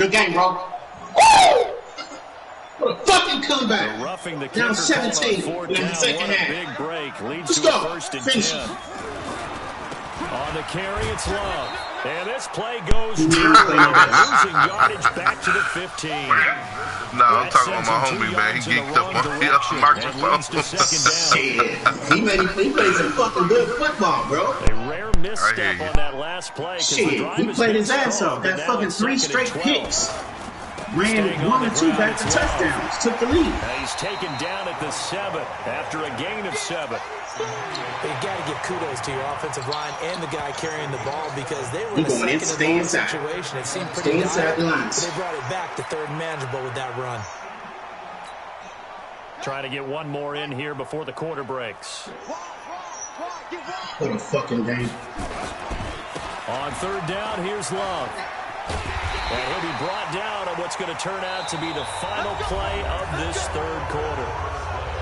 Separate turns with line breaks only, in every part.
Good game, bro. What a fucking comeback.
Roughing the
down 17 in the second half.
Big break leads
Let's
to a
go.
first and
Finish
10. On the carry, it's Love. And this play goes losing yardage back to the 15.
No, I'm talking about my homie, man. He geeked up on the microphone.
He played some fucking good football, bro.
A rare misstep on that last play.
Shit, he played his ass off. That fucking 3 straight kicks. Ran 1 or 2 back to touchdowns. Took the lead.
He's taken down at the 7 after a gain of 7.
You got to give kudos to your offensive line and the guy carrying the ball because they were in a
second and long
situation. It seemed pretty dire, but they brought it back to third and manageable with that run.
Trying to get one more in here before the quarter breaks.
What a fucking game.
On third down, here's Love. And he'll be brought down on what's going to turn out to be the final play of this third quarter.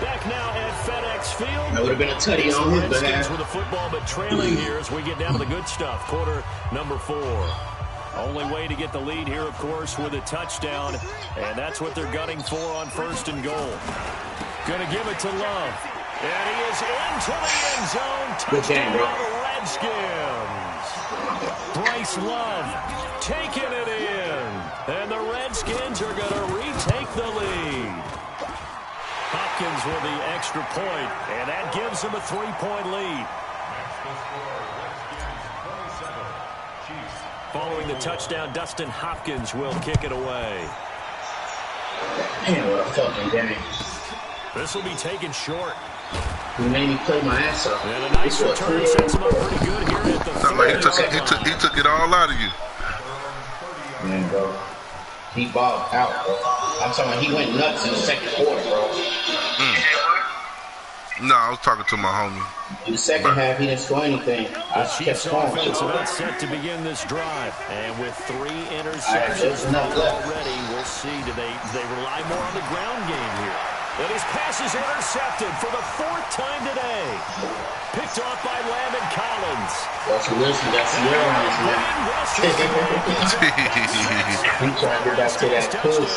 Back now at FedEx Field.
That would have been a tutty on his behalf.
With the football, but trailing here as we get down to the good stuff. Quarter number 4. Only way to get the lead here, of course, with a touchdown. And that's what they're gunning for on first and goal. Going to give it to Love. And he is into the end zone. Touchdown for the Redskins. Bryce Love taking it in. And the Redskins are going to retake the lead. Hopkins with the extra point, and that gives them a 3-point lead. Following the touchdown, Dustin Hopkins will kick it away.
Man, what a fucking game.
This will be taken short.
He made me play my ass off.
And a nice return sets him up pretty good here at the 30.
He took it all out of you.
Man, bro. He balled out, bro. I'm talking about he went nuts in the second quarter, bro.
No, I was talking to my homie.
In the second half, he didn't score anything. I kept scoring.
Offense about set to begin this drive. And with 3 interceptions already, we'll see. Do they rely more on the ground game here? And his pass is intercepted for the 4th time today. Picked off by Landon Collins.
Russell Wilson got some air on his man. He trying to get back to that push.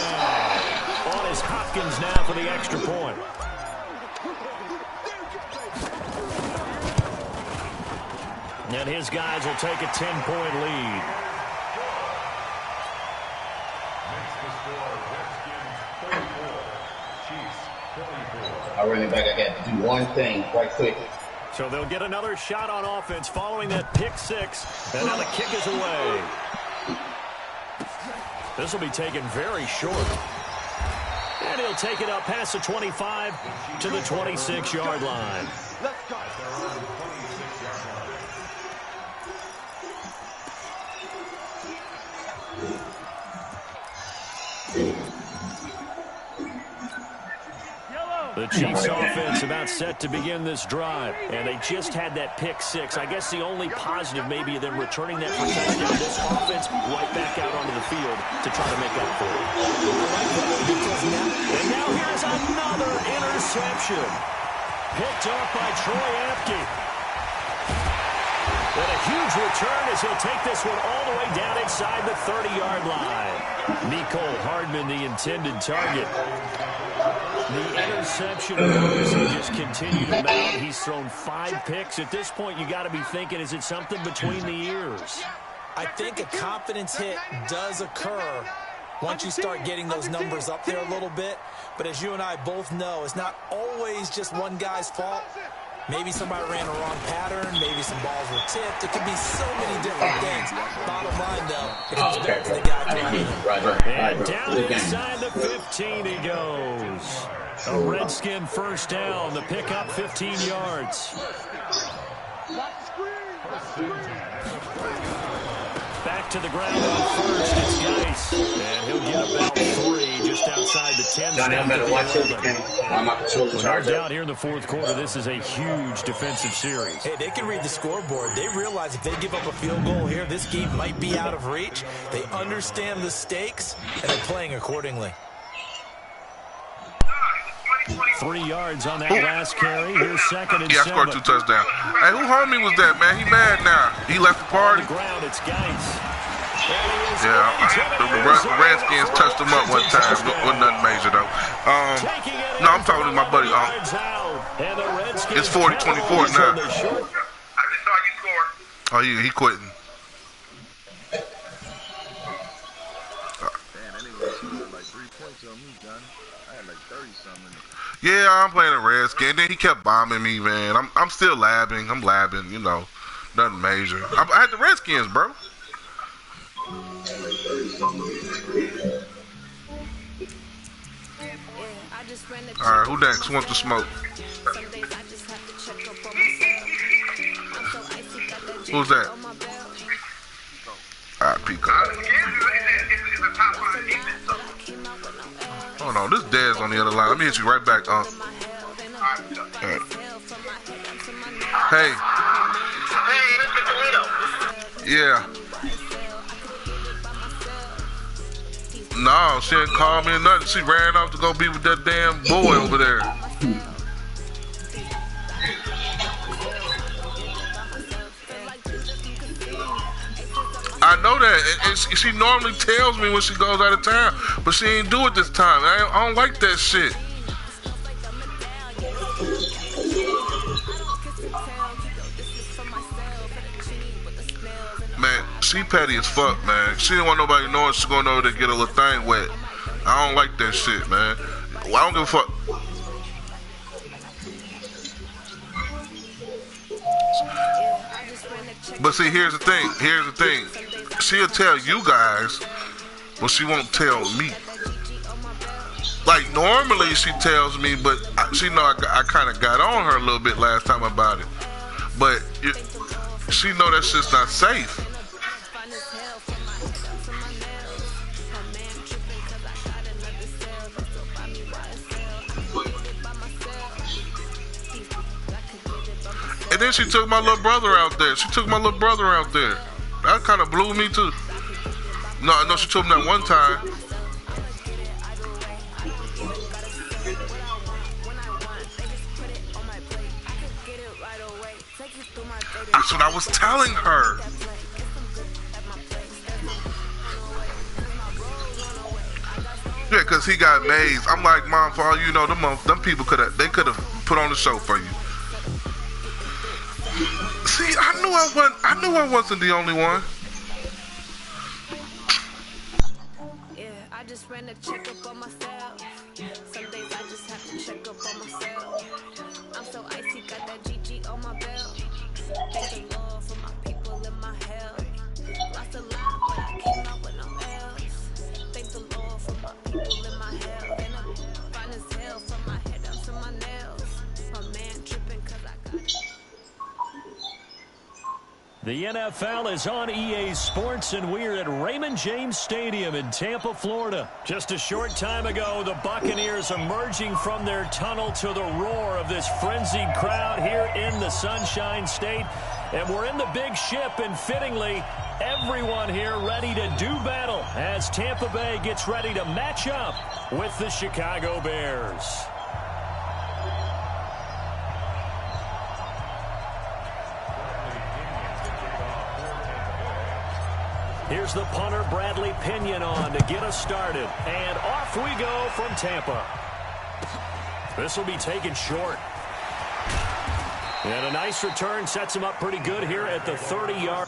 On is Hopkins now for the extra point. And his guys will take a 10-point lead.
Our running back, I got to do one thing right quick.
So they'll get another shot on offense following that pick 6. And now the kick is away. This will be taken very short. And he'll take it up past the 25 to the 26-yard line. Let's go. The Chiefs offense about set to begin this drive, and they just had that pick 6. I guess the only positive maybe of them returning that for touchdown. This offense right back out onto the field to try to make up for it. And now here's another interception. Picked off by Troy Apke. And a huge return as he'll take this one all the way down inside the 30-yard line. Nicole Hardman, the intended target. The interception, of course, he just continued to mount. He's thrown 5 picks. At this point, you got to be thinking, is it something between the ears?
I think a confidence hit does occur once you start getting those numbers up there a little bit. But as you and I both know, it's not always just one guy's fault. Maybe somebody ran a wrong pattern. Maybe some balls were tipped. It could be so many different things. Bottom line, though, it comes back to the guy throwing it.
And down inside the 15 he goes. A Redskin first down. The pickup 15 yards. Back to the ground on first. It's Geis. And he'll get about 3 just outside the 10.
Johnny, I'm better watch it again. I'm not controlling the charge.
No doubt here in the 4th quarter, this is a huge defensive series.
Hey, they can read the scoreboard. They realize if they give up a field goal here, this game might be out of reach. They understand the stakes, and they're playing accordingly.
3 yards on that last carry. Here's 2nd and 7.
Yeah, I scored 2 touchdowns. Hey, who homie was that, man? He mad now. He left the party.
On the ground, it's Geis.
The Redskins touched him up one time. Wasn't nothing major though. No, I'm talking to my buddy. It's 40-24 now. I just saw you score. Oh, he quitting. Yeah, I'm playing a Redskin. Then he kept bombing me, man. I'm still labbing. I'm labbing, you know. Nothing major. I had the Redskins, bro. Alright, who next? Who wants to smoke? Who's that? Alright, Pico. Hold on, this Dez on the other line. Let me hit you right back, Hey. Hey. Hey, Mr. Toledo. Yeah. No, she didn't call me or nothing. She ran off to go be with that damn boy over there. I know that. And she normally tells me when she goes out of town, but she ain't do it this time. I don't like that shit. Man, she petty as fuck, man. She didn't want nobody knowing she's going over to get a little thing wet. I don't like that shit, man. Well, I don't give a fuck. But see, here's the thing. She'll tell you guys, but she won't tell me. Like, normally she tells me, but she know I kind of got on her a little bit last time about it. But she know that shit's not safe. And then she took my little brother out there. That kind of blew me too. No, I know she told me that one time. That's what I was telling her. Yeah, because he got mazed. I'm like, Mom, for all you know, them people could have put on the show for you. See, I knew I wasn't the only one.
Yeah, I just ran a checkup on myself. Some days I just have to check up on myself. I'm so icy, got that GG on my belt. Thank the Lord for my people in my health. Lost a lot, but I came out with no else. Thank the Lord for my people in my health. And I'm fine as hell from my head up to my nails. My man tripping cause I got it.
The NFL is on EA Sports, and we're at Raymond James Stadium in Tampa, Florida. Just a short time ago, the Buccaneers emerging from their tunnel to the roar of this frenzied crowd here in the Sunshine State. And we're in the big ship, and fittingly, everyone here ready to do battle as Tampa Bay gets ready to match up with the Chicago Bears. Here's the punter, Bradley Pinion, on to get us started. And off we go from Tampa. This will be taken short. And a nice return sets him up pretty good here at the 30-yard.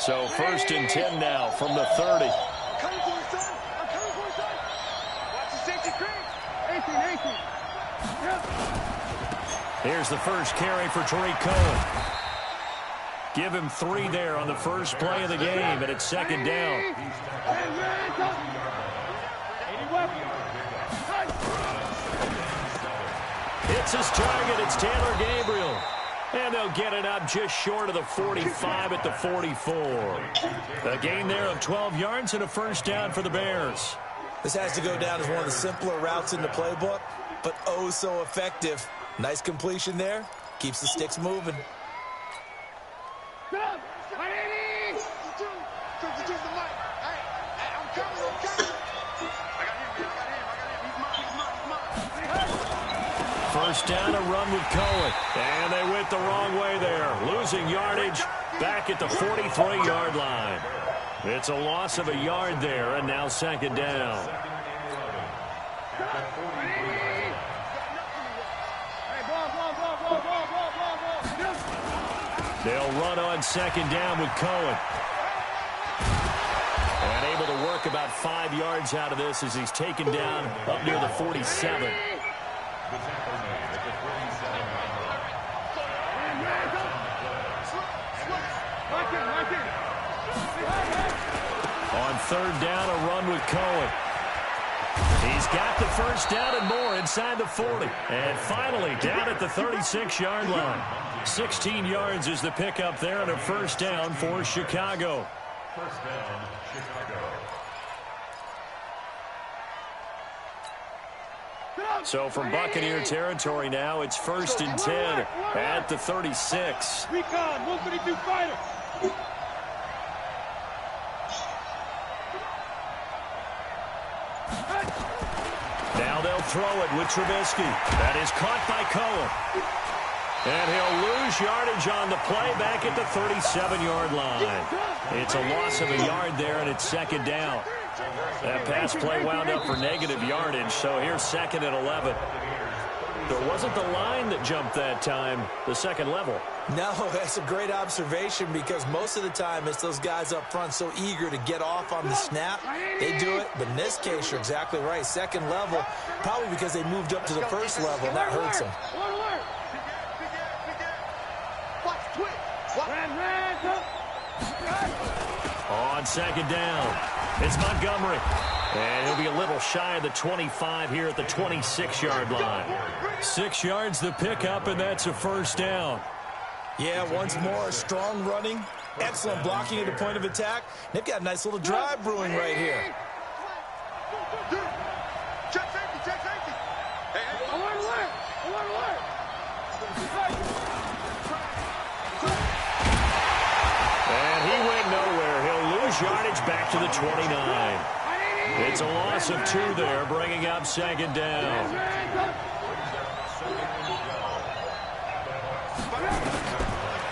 So 1st and 10 now from the 30. Here's the first carry for Tariq Cohen. Give him 3 there on the first play of the game, and it's 2nd down. Hits his target. It's Taylor Gabriel. And they'll get it up just short of the 45 at the 44. A gain there of 12 yards and a first down for the Bears.
This has to go down as one of the simpler routes in the playbook, but oh so effective. Nice completion there. Keeps the sticks moving.
First down, a run with Cohen. And they went the wrong way there. Losing yardage back at the 43-yard line. It's a loss of a yard there, and now 2nd down. They'll run on 2nd down with Cohen. And able to work about 5 yards out of this as he's taken down up near the 47. On 3rd down, a run with Cohen. He's got the first down and more inside the 40. And finally down at the 36-yard line. 16 yards is the pickup there and a first down for Chicago.
First down, Chicago.
So from Buccaneer territory now, it's 1st and 10 at the 36.
Recon, 152 fighter.
Now they'll throw it with Trubisky. That is caught by Cohen. And he'll lose yardage on the play back at the 37-yard line. It's a loss of a yard there, and it's 2nd down. That pass play wound up for negative yardage, so here's 2nd and 11. There wasn't the line that jumped that time, the second level.
No, that's a great observation because most of the time it's those guys up front so eager to get off on the snap. They do it, but in this case, you're exactly right. Second level, probably because they moved up to the first level, and that hurts them.
On 2nd down, it's Montgomery. And he'll be a little shy of the 25 here at the 26-yard line. 6 yards the pickup, and that's a first down.
Yeah, once more, strong running, excellent blocking at the point of attack. They've got a nice little drive brewing right here.
Check safety. Alert.
And he went nowhere. He'll lose yardage back to the 29. It's a loss of 2 there, bringing up 2nd down.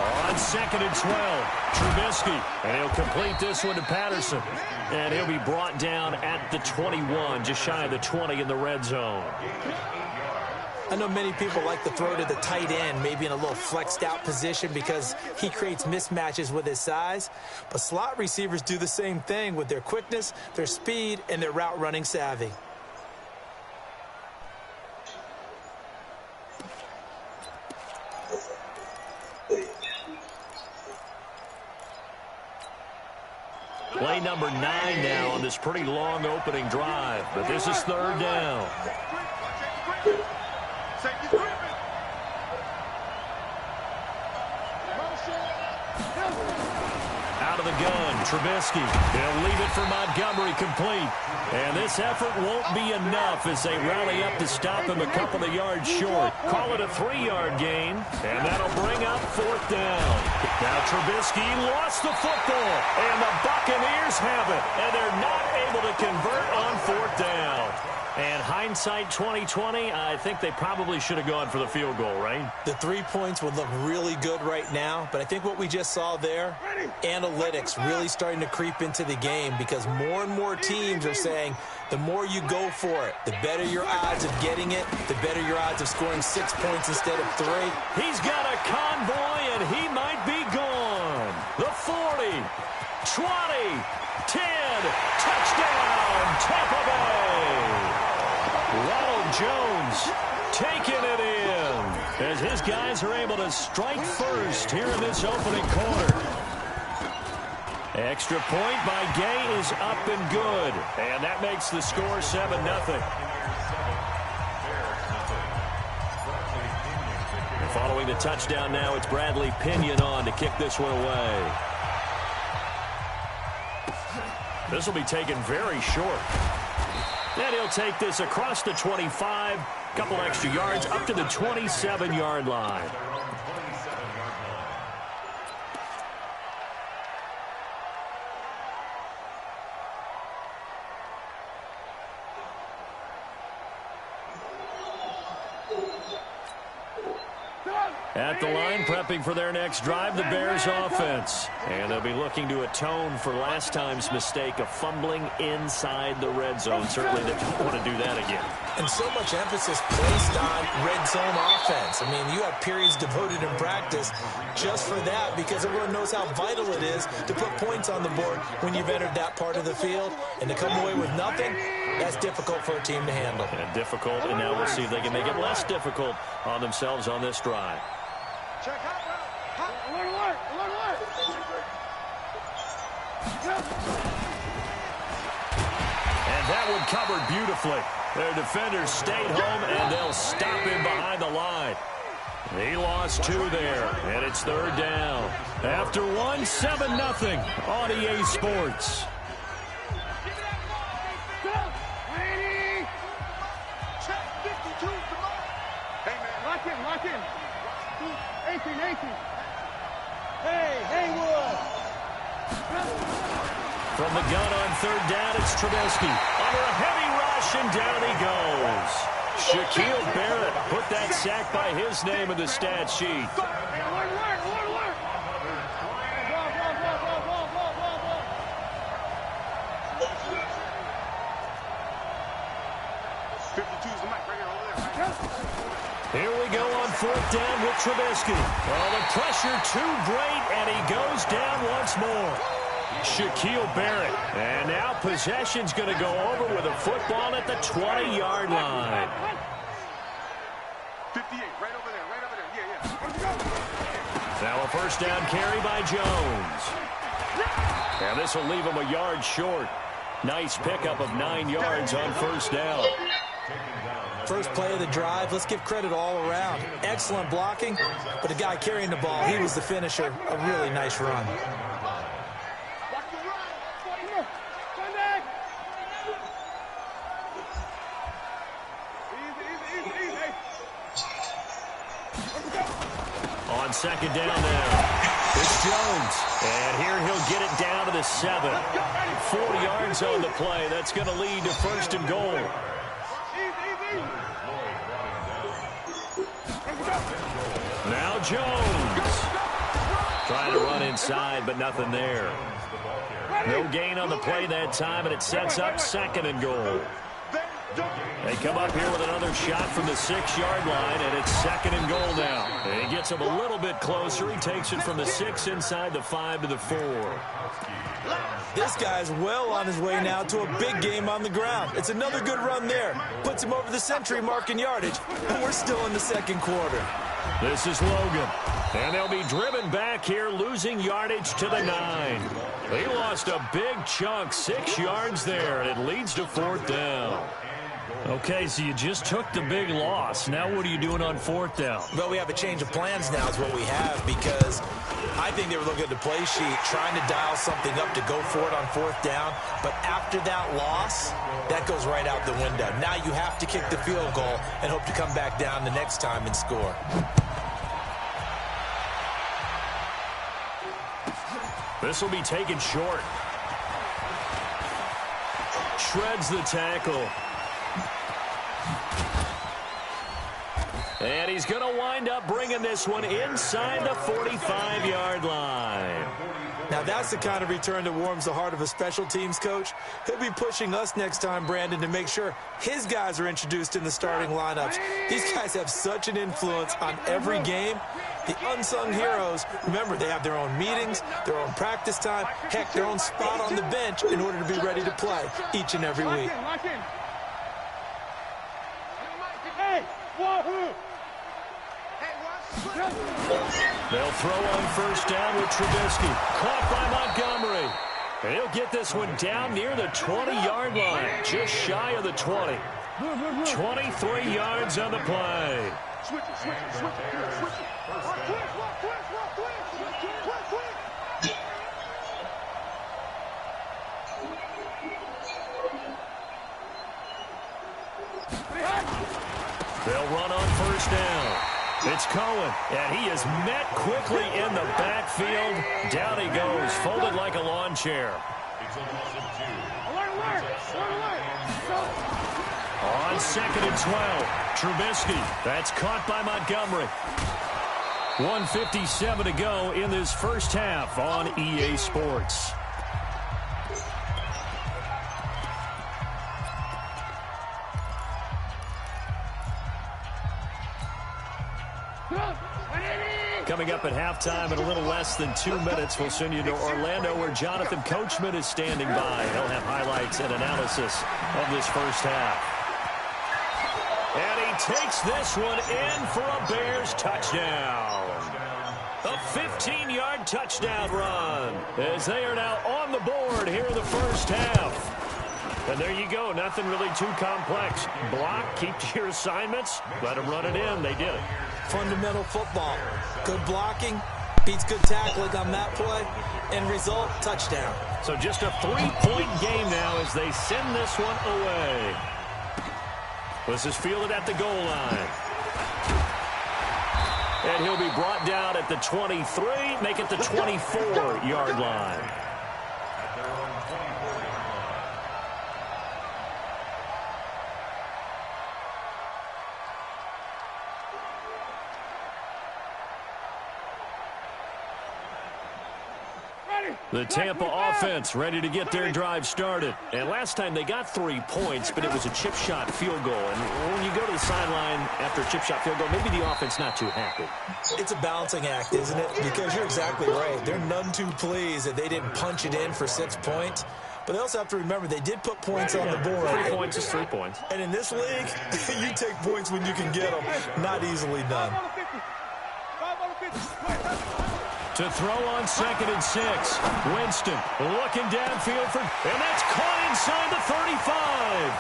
On 2nd and 12, Trubisky. And he'll complete this one to Patterson. And he'll be brought down at the 21, just shy of the 20 in the red zone.
I know many people like to throw to the tight end, maybe in a little flexed out position because he creates mismatches with his size. But slot receivers do the same thing with their quickness, their speed, and their route running savvy.
Play number 9 now on this pretty long opening drive. But this is 3rd down. Out of the gun, Trubisky. They'll leave it for Montgomery complete. And this effort won't be enough as they rally up to stop him a couple of yards short. Call it a 3-yard gain, and that'll bring up 4th down. Now Trubisky lost the football, and the Buccaneers have it. And they're not able to convert on 4th down. And hindsight 2020, I think they probably should have gone for the field goal, right?
The 3 points would look really good right now, but I think what we just saw there, analytics really starting to creep into the game because more and more teams are saying the more you go for it, the better your odds of getting it, the better your odds of scoring 6 points instead of 3.
He's got a convoy, and he might be gone. The 40. 10, touchdown, Tampa Bay. Ronald Jones taking it in as his guys are able to strike first here in this opening quarter. Extra point by Gay is up and good, and that makes the score 7-0. And following the touchdown now, it's Bradley Pinion on to kick this one away. This will be taken very short. And he'll take this across the 25, couple extra yards up to the 27-yard line. At the line, prepping for their next drive, the Bears offense. And they'll be looking to atone for last time's mistake of fumbling inside the red zone. Certainly they don't want to do that again.
And so much emphasis placed on red zone offense. I mean, you have periods devoted in practice just for that because everyone knows how vital it is to put points on the board when you've entered that part of the field. And to come away with nothing, that's difficult for a team to handle.
And difficult, and now we'll see if they can make it less difficult on themselves on this drive.
Check out. Alert.
And that one covered beautifully. Their defenders stayed home, and they'll stop him behind the line. He lost 2 there, and it's 3rd down. After 7-0 on EA Sports.
Lock in. 18. Hey, Haywood.
From the gun on 3rd down, it's Trubisky. Under a heavy rush, and down he goes. Shaquille Barrett put that sack by his name in the stat sheet.
Alert. 52's the mic right here, over there.
Here we go on 4th down with Trubisky. Oh, the pressure too great, and he goes down once more. Shaquille Barrett. And now possession's going to go over with a football at the 20-yard line.
58, right over there. Yeah.
Now a 1st down carry by Jones. And this will leave him a yard short. Nice pickup of 9 yards on 1st down.
First play of the drive, let's give credit all around. Excellent blocking, but the guy carrying the ball, he was the finisher. A really nice run.
On 2nd down now, it's Jones. And here he'll get it down to the 7. 4 yards on the play. That's going to lead to 1st and goal. Now Jones. Trying to run inside, but nothing there. No gain on the play that time, and it sets up 2nd and goal. They come up here with another shot from the 6-yard line, and it's 2nd and goal now. And he gets him a little bit closer. He takes it from the 6 inside the 5 to the 4.
This guy's well on his way now to a big game on the ground. It's another good run there. Puts him over the century mark in yardage, and we're still in the 2nd quarter.
This is Logan. And they'll be driven back here, losing yardage to the 9. He lost a big chunk, 6 yards there, and it leads to 4th down. Okay, so you just took the big loss. Now what are you doing on 4th down?
Well, we have a change of plans now is what we have, because I think they were looking at the play sheet, trying to dial something up to go for it on 4th down. But after that loss, that goes right out the window. Now you have to kick the field goal and hope to come back down the next time and score.
This will be taken short. Shreds the tackle. And he's going to wind up bringing this one inside the 45-yard line.
Now, that's the kind of return that warms the heart of a special teams coach. He'll be pushing us next time, Brandon, to make sure his guys are introduced in the starting lineups. These guys have such an influence on every game. The unsung heroes, remember, they have their own meetings, their own practice time, heck, their own spot on the bench in order to be ready to play each and every week.
They'll throw on first down with Trubisky. Caught by Montgomery. And he'll get this one down near the 20-yard line, just shy of the 20. 23 yards on the play. They'll run on first down. It's Cohen, and he is met quickly in the backfield. Down he goes, folded like a lawn chair. On 2nd and 12, Trubisky. That's caught by Montgomery. 1:57 to go in this first half on EA Sports. Coming up at halftime in a little less than 2 minutes, we'll send you to Orlando where Jonathan Coachman is standing by. He'll have highlights and analysis of this first half. And he takes this one in for a Bears touchdown. A 15-yard touchdown run as they are now on the board here in the first half. And there you go. Nothing really too complex. Block, keep to your assignments, let them run it in. They did it.
Fundamental football. Good blocking, beats good tackling on that play, and result, touchdown.
So just a 3-point game now as they send this one away. This is fielded at the goal line. And he'll be brought down at the 23, make it the 24-yard line. The Tampa offense ready to get their drive started. And last time they got 3 points, but it was a chip shot field goal. And when you go to the sideline after a chip shot field goal, maybe the offense not too happy.
It's a balancing act, isn't it? Because you're exactly right. They're none too pleased that they didn't punch it in for 6 points. But they also have to remember they did put points on the board.
3 points is 3 points.
And in this league, you take points when you can get them. Not easily done.
To throw on 2nd and 6. Winston looking downfield for, and that's caught inside the 35.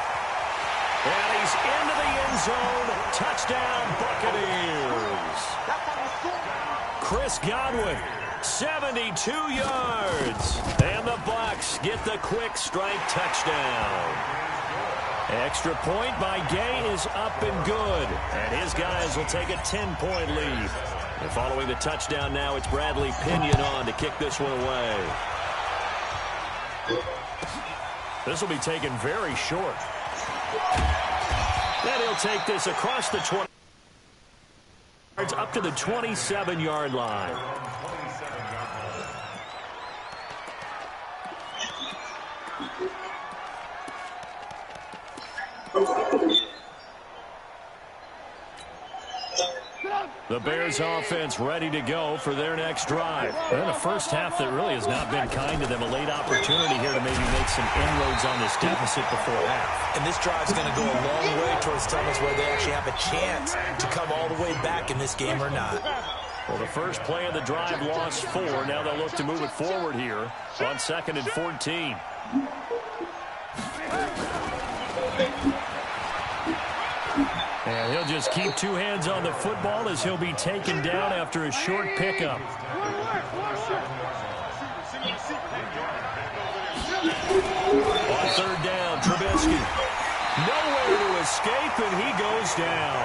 And he's into the end zone. Touchdown, Buccaneers. Chris Godwin, 72 yards. And the Bucs get the quick strike touchdown. Extra point by Gay is up and good. And his guys will take a 10-point lead. And following the touchdown now, it's Bradley Pinion on to kick this one away. This will be taken very short. Then he'll take this across the 20 yards up to the 27-yard line. The Bears offense ready to go for their next drive. And in a first half that really has not been kind to them. A late opportunity here to maybe make some inroads on this deficit before half.
And this drive's going to go a long way towards telling us whether they actually have a chance to come all the way back in this game or not.
Well, the first play of the drive lost 4. Now they'll look to move it forward here on 2nd and 14. And he'll just keep 2 hands on the football as he'll be taken down after a short pickup. On 3rd down, Trubisky. Nowhere to escape, and he goes down.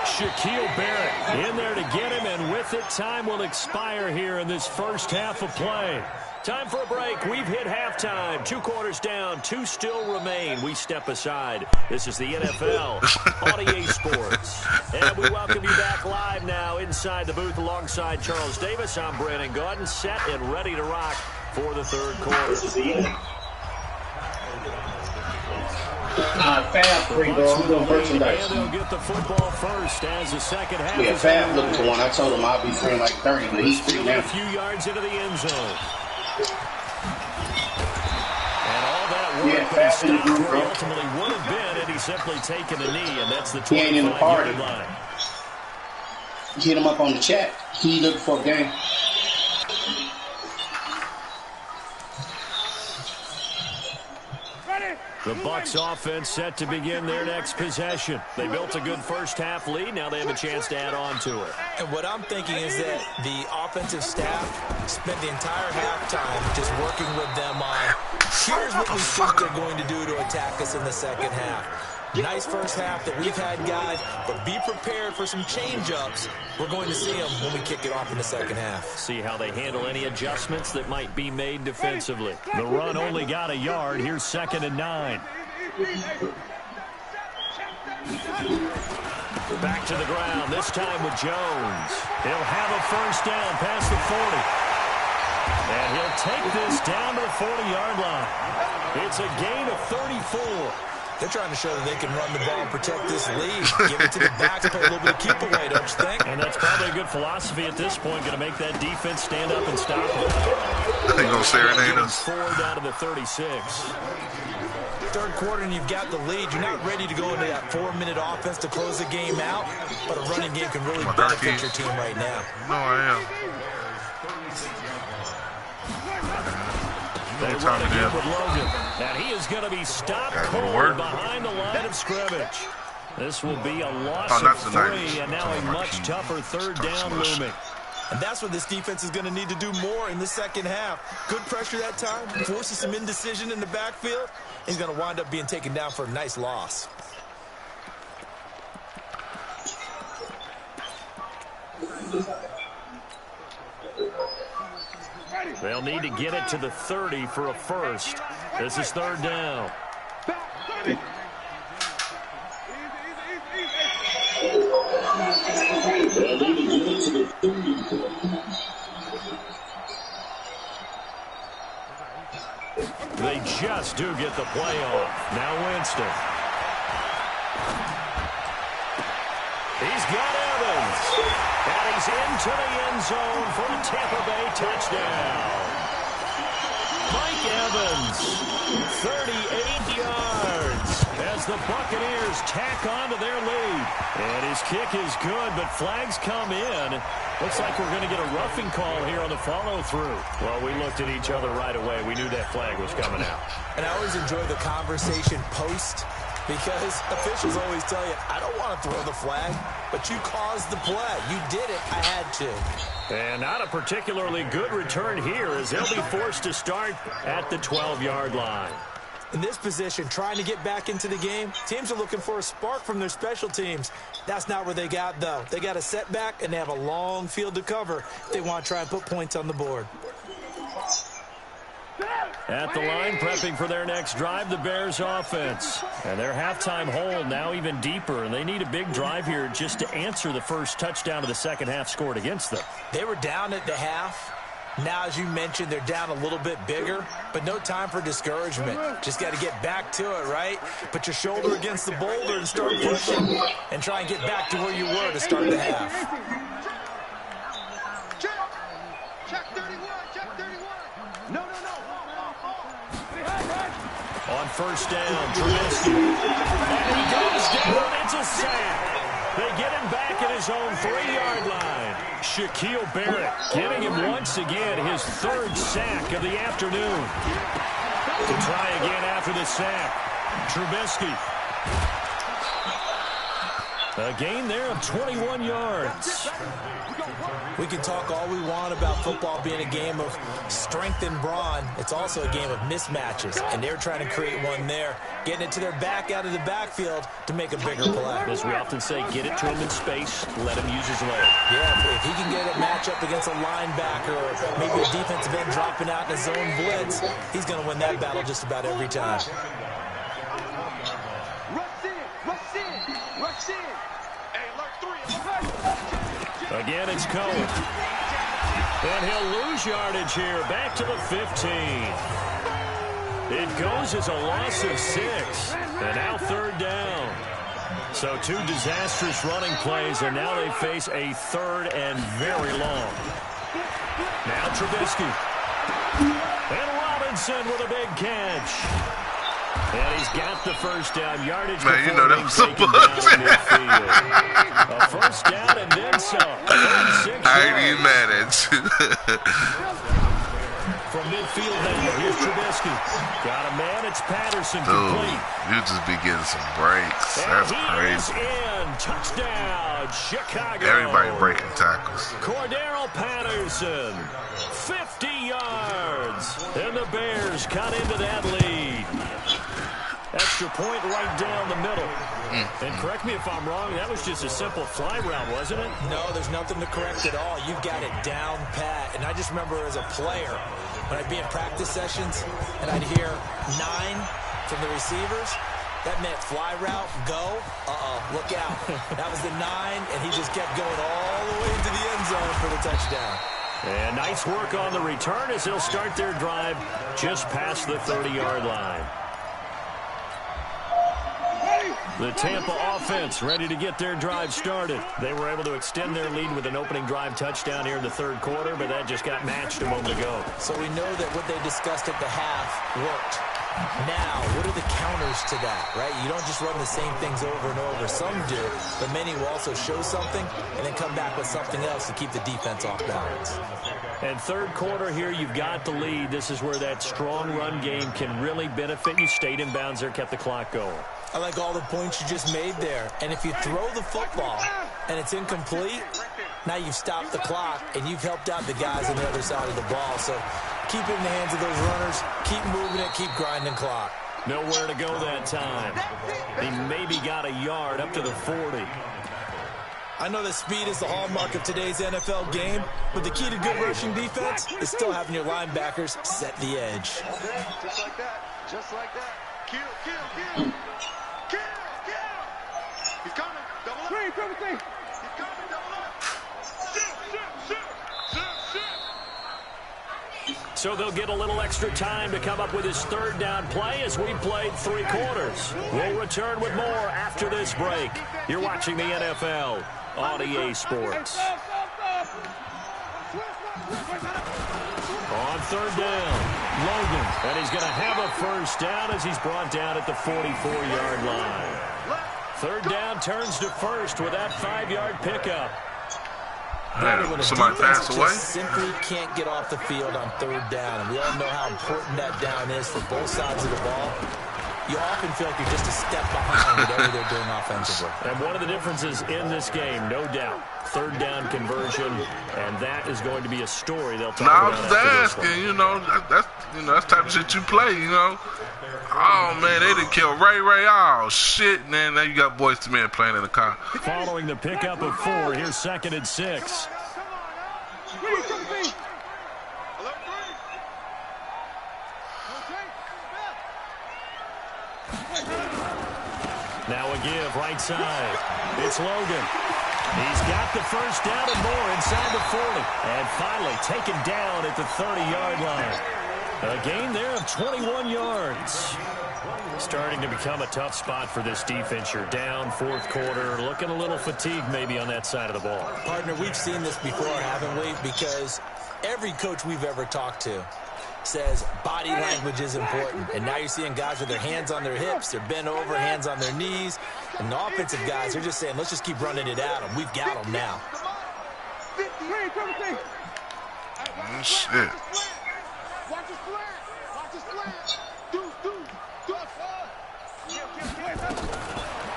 Shaquille Barrett in there to get him, and with it, time will expire here in this first half of play. Time for a break. We've hit halftime. 2 quarters down. 2 still remain. We step aside. This is the NFL on EA Sports. And we welcome you back live now inside the booth alongside Charles Davis. I'm Brandon Gaudin, set and ready to rock for the third quarter.
This is the end. Fab free, bro. I'm doing merchandise.
And they'll get the football first as the second half.
Yeah, Fab looking for one. I told him I'll be free in like 30, but he's free now.
A few yards into the end zone. And all that work
Fab in the group, bro.
ultimately would have been had he simply taken a knee, and that's the
25-yard
line.
Hit him up on the chat. He looking for a game.
The Bucs offense set to begin their next possession. They built a good first-half lead. Now they have a chance to add on to it.
And what I'm thinking is that the offensive staff spent the entire halftime just working with them on, here's what we think they're going to do to attack us in the second half. Nice first half that we've had, guys, but be prepared for some change-ups. We're going to see them when we kick it off in the second half.
See how they handle any adjustments that might be made defensively. The run only got a yard. Here's 2nd and 9. Back to the ground, this time with Jones. He'll have a first down past the 40. And he'll take this down to the 40-yard line. It's a gain of 34.
They're trying to show that they can run the ball and protect this lead. Give it to the backs, play a little bit of keep away, don't you think?
And that's probably a good philosophy at this point. Going to make that defense stand up and stop it.
They're going to serenade us.
4 down to the 36.
Third quarter and you've got the lead. You're not ready to go into that 4-minute offense to close the game out, but a running game can really benefit your team right now.
No, I am.
They run again with Logan, and he is going to be stopped cold behind the line of scrimmage. This will be a loss of 3, and now a much tougher third down looming.
And that's what this defense is going to need to do more in the second half. Good pressure that time, forces some indecision in the backfield. He's going to wind up being taken down for a nice loss.
They'll need to get it to the 30 for a first. This is 3rd down. They just do get the play off. Now Winston. He's got Evans. And he's into the end zone for a Tampa Bay touchdown. Mike Evans, 38 yards as the Buccaneers tack on to their lead. And his kick is good, but flags come in. Looks like we're going to get a roughing call here on the follow-through. Well, we looked at each other right away. We knew that flag was coming out.
And I always enjoy the conversation post, because officials always tell you, I don't want to throw the flag, but you caused the play. You did it. I had to.
And not a particularly good return here as they'll be forced to start at the 12-yard line.
In this position, trying to get back into the game, teams are looking for a spark from their special teams. That's not where they got, though. They got a setback, and they have a long field to cover if they want to try and put points on the board.
At the line, prepping for their next drive, the Bears offense. And their halftime hole now even deeper, and they need a big drive here just to answer the first touchdown of the second half scored against them.
They were down at the half. Now, as you mentioned, they're down a little bit bigger, but no time for discouragement. Just got to get back to it, right? Put your shoulder against the boulder and start pushing, and try and get back to where you were to start the half.
Check 31, check 31. No.
On first down, Trubisky. And he goes down. It's a sack. They get him back at his own 3-yard line. Shaquille Barrett giving him once again his 3rd sack of the afternoon. To try again after the sack, Trubisky. A gain there of 21 yards.
We can talk all we want about football being a game of strength and brawn. It's also a game of mismatches, and they're trying to create one there, getting it to their back out of the backfield to make a bigger play.
As we often say, get it to him in space, let him use his leg.
Yeah, if he can get a matchup against a linebacker or maybe a defensive end dropping out in a zone blitz, he's going to win that battle just about every time.
Again, it's Cohen. And he'll lose yardage here. Back to the 15. It goes as a loss of 6. And now 3rd down. So 2 disastrous running plays, and now they face a 3rd and very long. Now Trubisky. And Robinson with a big catch. And he's got the first down yardage.
Man, you know that was so bullshit.
A first down and then some.
I ain't even mad at you.
From midfield now, here's Trubisky. Got a man, it's Patterson complete.
You just be getting some breaks. That's crazy.
In. Touchdown, Chicago.
Everybody breaking tackles.
Cordero Patterson, 50 yards. And the Bears cut into that lead. Extra point right down the middle. And correct me if I'm wrong, that was just a simple fly route, wasn't it?
No, there's nothing to correct at all. You've got it down pat. And I just remember as a player, when I'd be in practice sessions and I'd hear 9 from the receivers, that meant fly route, go, look out. That was the 9, and he just kept going all the way into the end zone for the touchdown.
And nice work on the return as they'll start their drive just past the 30-yard line. The Tampa offense ready to get their drive started. They were able to extend their lead with an opening drive touchdown here in the 3rd quarter, but that just got matched a moment ago.
So we know that what they discussed at the half worked. Now, what are the counters to that, right? You don't just run the same things over and over. Some do, but many will also show something and then come back with something else to keep the defense off balance.
And 3rd quarter here, you've got the lead. This is where that strong run game can really benefit you. Stayed in bounds there, kept the clock going.
I like all the points you just made there. And if you throw the football and it's incomplete, now you've stopped the clock and you've helped out the guys on the other side of the ball. So keep it in the hands of those runners, keep moving it, keep grinding clock.
Nowhere to go that time. He maybe got a yard up to the 40.
I know that speed is the hallmark of today's NFL game, but the key to good rushing defense is still having your linebackers set the edge.
Just like that. Just like that. Kill, kill, kill. Kill, kill. He's coming. Double up. He's coming, double up. Shoot, shoot, shoot, shoot, shoot.
So they'll get a little extra time to come up with his 3rd down play as we played 3 quarters. We'll return with more after this break. You're watching the NFL on EA Sports. On 3rd down, Logan, and he's going to have a first down as he's brought down at the 44-yard line. 3rd down turns to 1st with that 5-yard pickup.
Man, somebody passed away?
Just simply can't get off the field on 3rd down, and we all know how important that down is for both sides of the ball. You often feel like you're just a step behind whatever they're doing offensively.
And one of the differences in this game, no doubt, 3rd down conversion, and that is going to be a story they'll talk about.
I was just asking, that's the type of shit you play, Oh, man, they didn't kill Ray. Oh, shit, man. Now you got Boys to Men playing in the car.
Following the pickup of 4, here's 2nd and 6. Now a give, right side. It's Logan. He's got the first down and more inside the 40. And finally taken down at the 30-yard line. A gain there of 21 yards. Starting to become a tough spot for this defense. You're down 4th quarter, looking a little fatigued maybe on that side of the ball.
Partner, we've seen this before, haven't we? Because every coach we've ever talked to says body language is important. And now you're seeing guys with their hands on their hips, they're bent over, hands on their knees. And the offensive guys are just saying, let's just keep running it at them. We've got them now.
Oh, shit.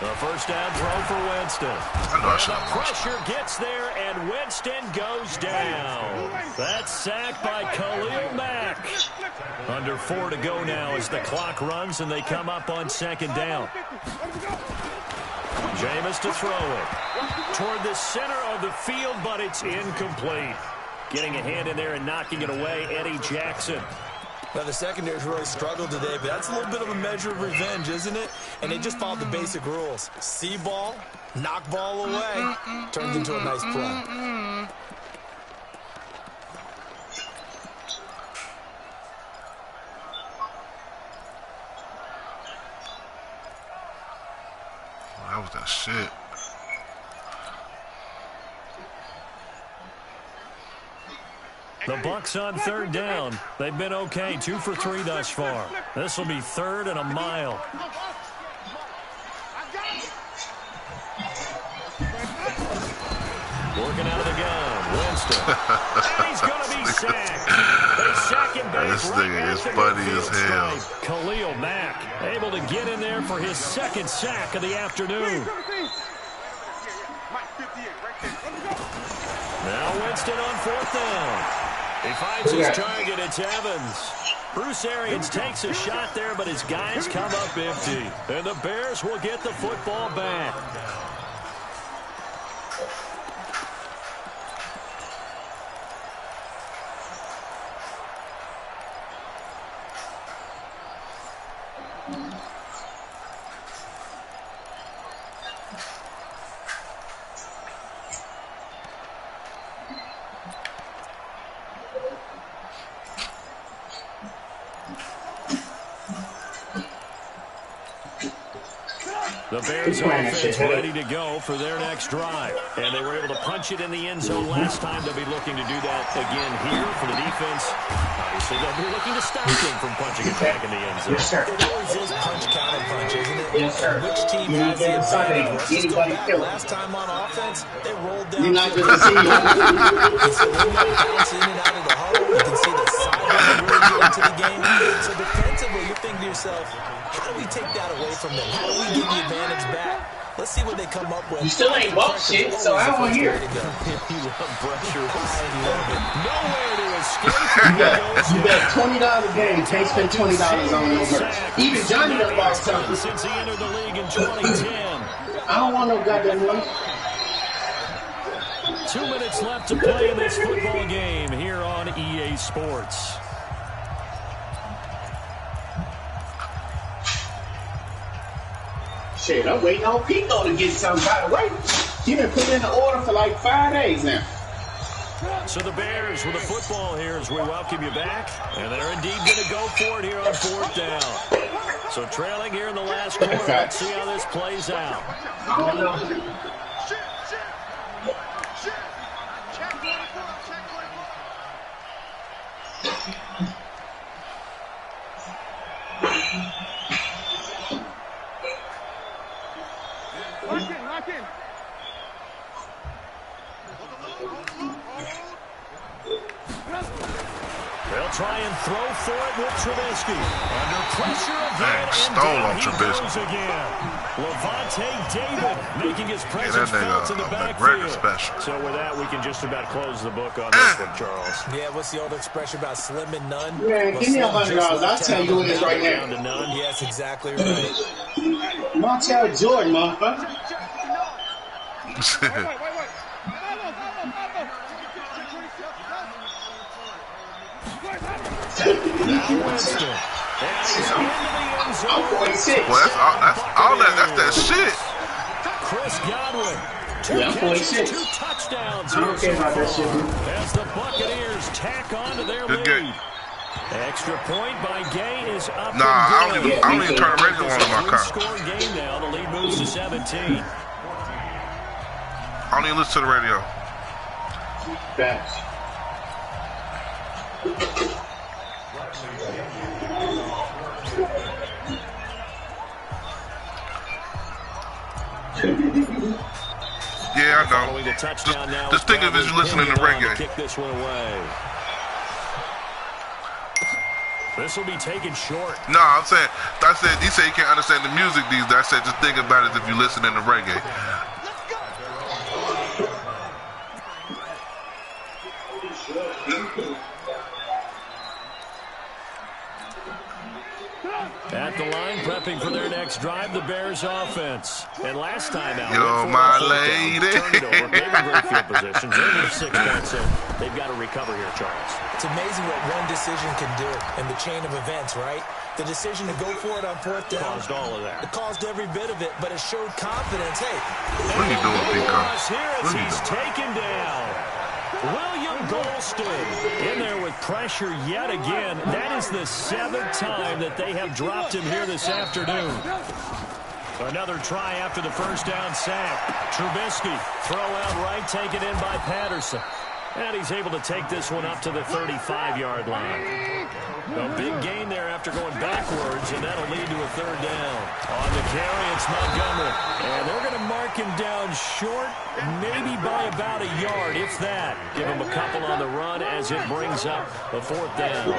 A first down throw for Winston. And the pressure gets there, and Winston goes down. That's sacked by Khalil Mack. Under 4 to go now as the clock runs, and they come up on second down. Jameis to throw it toward the center of the field, but it's incomplete. Getting a hand in there and knocking it away, Eddie Jackson.
Now, the secondary's really struggled today, but that's a little bit of a measure of revenge, isn't it? And they just followed the basic rules. See ball, knock ball away, turns into a nice play.
That was that shit.
The Bucks on third down. They've been okay, 2 for 3 thus far. This will be 3rd and a mile. Working out of the gun, Winston. And he's going to be sacked. They sack him back.
This nigga is funny as hell.
Khalil Mack able to get in there for his 2nd sack of the afternoon. Now Winston on 4th down. He finds his target. It's Evans. Bruce Arians takes a shot there, but his guys come up empty. And the Bears will get the football back. The Bears offense ready to go for their next drive. And they were able to punch it in the end zone last time. They'll be looking to do that again here for the defense. Obviously, they'll be looking to stop them from punching it back in the end zone.
Yes, sir. It always is punch, counter punch, isn't it? Yes, sir. Which team has the advantage? Let's go back. Last time on offense, they rolled down. You're not going to see you. So when you bounce in and out of the huddle, you can see the sideline really get into the game. So defensively, you're thinking to yourself, how do we take that away from them? How do we get the advantage back? Let's see what they come up with.
You still ain't bought shit, so I don't want to hear it.
You love pressure. I love it. Nowhere to escape.
You bet $20 a game. Can't spend $20 on no merch. Even Johnny done bought something.
Since he entered the league in 2010.
I don't want no goddamn money.
2 minutes left to play in this football game here on EA Sports.
Shit, I'm waiting on Pico to get something by the way. He been put in the order for like 5 days now.
So the Bears with the football here as we welcome you back. And they're indeed going to go for it here on 4th down. So trailing here in the last quarter. Let's see how this plays out.
I don't know.
Lock in.
They'll try and throw for it with Trubisky. Under pressure again,
stole on
and
Trubisky
again. Levante David making his presence felt in the backfield. So with that, we can just about close the book on this one, Charles.
Yeah, what's the old expression about slim and none?
Man, give me $100. I'll tell you what it is right now.
Yes, exactly right.
Montel Jordan, motherfucker. I'm 46.
Well, that's that shit.
Chris Godwin.
Yeah, I'm 46.
2 touchdowns.
I don't care about that shit.
As the Buccaneers tack on to their lead. Extra point by Gay is up.
Nah, I don't even turn the radio on in my car.
Score game now. The lead moves to 17.
I don't even listen to the radio.
Facts.
Yeah, I know. Just think of it as you listening to reggae.
Kick this one away. This will be taken short.
No, I said he said he can't understand the music these days. I said just think about it if you listen to reggae.
At the line, prepping for their next drive, the Bears offense. And last time out,
yo, my lady.
Turned it over. They were in great field position. They're 6 points in. They've got to recover here, Charles.
It's amazing what one decision can do in the chain of events, right? The decision to go for it on fourth down
caused all of that.
It caused every bit of it, but it showed confidence. Hey,
what are you doing, Pico?
Here as he's taken down. William Golston in there with pressure yet again. That is the 7th time that they have dropped him here this afternoon. Another try after the first down sack. Trubisky throw out right, taken in by Patterson. And he's able to take this one up to the 35-yard line. A big gain there after going backwards, and that'll lead to a 3rd down. On the carry, it's Montgomery. And they're going to mark him down short, maybe by about a yard, if that. Give him a couple on the run as it brings up the 4th down.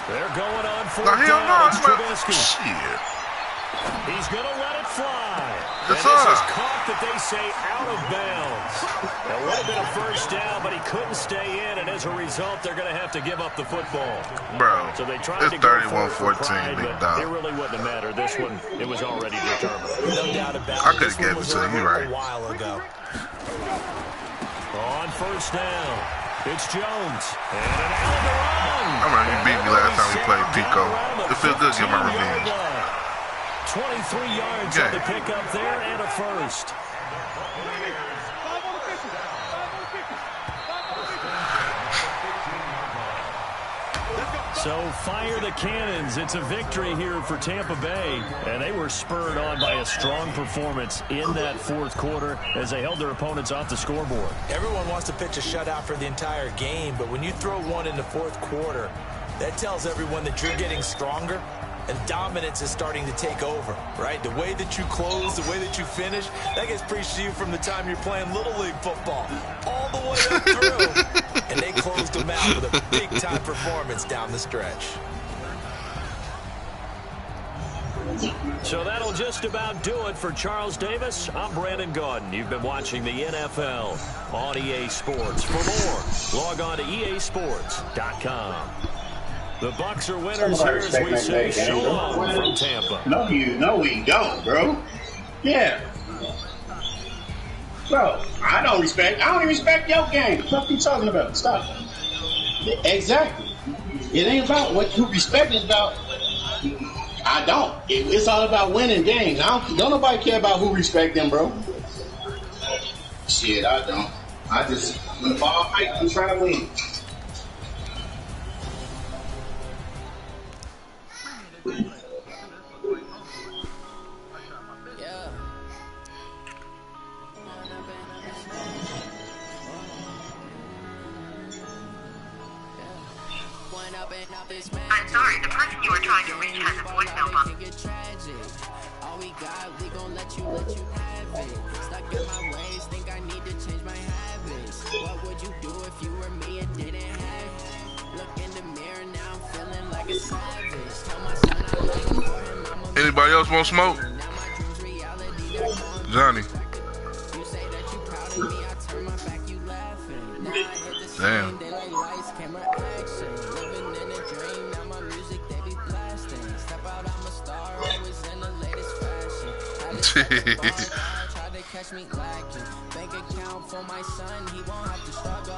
They're going on 4th down. It's Trubisky.
Shit.
He's going to let it fly.
Yes,
and this is caught that they say out of bounds. That would have been a 1st down, but he couldn't stay in, and as a result, they're going to have to give up the football.
Bro,
so they tried
it's
to go
31-14, big dog.
It really wouldn't have mattered. This one, it was already determined.
No doubt about it.
I could have given it to you, right?
A while ago.
On 1st down, it's Jones. And an out of the run.
I remember you beat me last time we played Pico. It feels good to get my revenge.
23 yards on the pickup there and a 1st. So fire the cannons. It's a victory here for Tampa Bay. And they were spurred on by a strong performance in that 4th quarter as they held their opponents off the scoreboard.
Everyone wants to pitch a shutout for the entire game, but when you throw one in the 4th quarter, that tells everyone that you're getting stronger. And dominance is starting to take over, right? The way that you close, the way that you finish, that gets preached to you from the time you're playing Little League football all the way up through. And they closed them out with a big-time performance down the stretch.
So that'll just about do it for Charles Davis. I'm Brandon Gaudin. You've been watching the NFL on EA Sports. For more, log on to easports.com. The Bucs are winners here as we say so long from Tampa.
No, we don't, bro. Yeah. Bro, I don't even respect your game. What the fuck are you talking about? Stop. Exactly. It ain't about what you respect. It's about, I don't. It's all about winning games. Don't nobody care about who respect them, bro. Shit, I don't. I just, when the ball fight, I'm trying to win.
I'm sorry, the person you are trying to reach has a voicemail box.
All we got, we gon' let you have it. Stuck in my ways, think I need to change my habits. What would you do if you were me and didn't have it? Look in the mirror, now I'm feeling like a savage. Tell my son I like for him.
Anybody else want smoke? Johnny.
You say that you proud of me, I turn my back, you laughing. Now I hit the
damn.
daylight lights, camera action. Living in a dream, now my music they be blasting. Step out, I'm a star, always in the latest fashion. Try to catch me lacking. Bank account for my son, he won't have to struggle.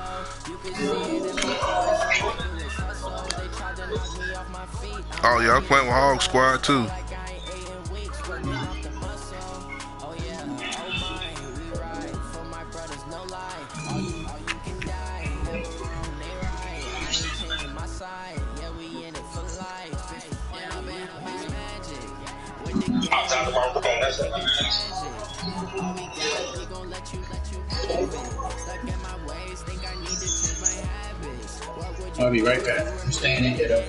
You can see it in my eyes, ridiculous hustle. They tried to knock me off my feet.
Oh, yeah, I was playing with Hog Squad, too.
I'll be right back. I'm staying in here though.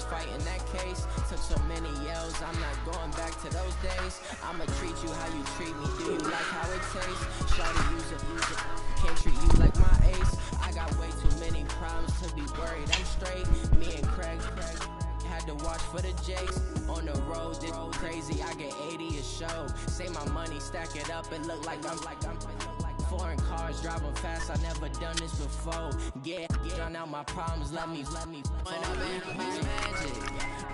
fist fight in that case. Took so many yells, I'm not going back to those days. I'ma treat you how you treat me. Do you like how it tastes? Shawty, use it. Can't treat you like my ace. I got way too many problems to be worried. I'm straight. Me and Craig had to watch for the Jakes. On the road, it's crazy. I get 80 a show. Say my money, stack it up, and look like I'm foreign cars driving fast. I never done this before. Get on out my problems. Let me. When I'm in magic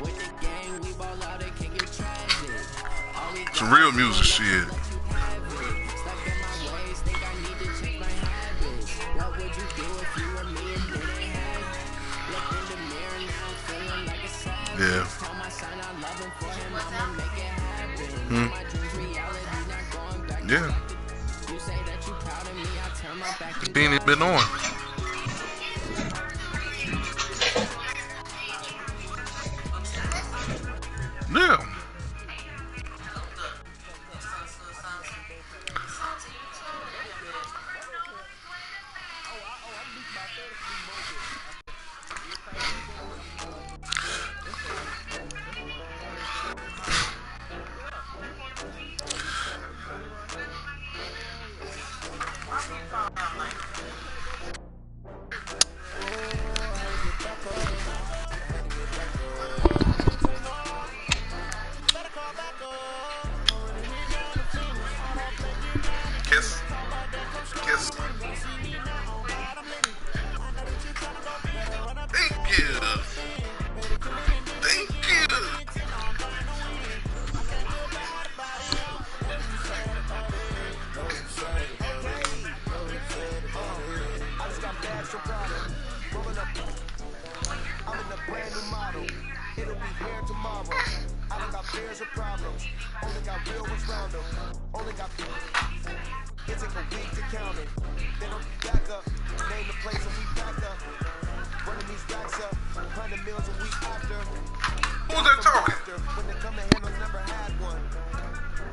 with the gang, we ball out. It can get tragic.
It's real music shit.
What would you do if you were me and didn't have? Look in the mirror now, feeling like a savage.
Yeah.
Tell my son I love him for him, I'ma make it happen. My dreams reality, not going back.
Yeah.
You say that you proud of me, I turn my back.
The beanie's been on. Yeah. Kiss. Thank you.
I'm in a brand new model. It'll be here tomorrow. I don't got fears or problems. Only got real ones round them. Only got it take a week to count it. Then I'm back up. Name the place and we back up. Running these racks up. 100 meals a week after.
Who's that talking?
When they come to handle, never had one.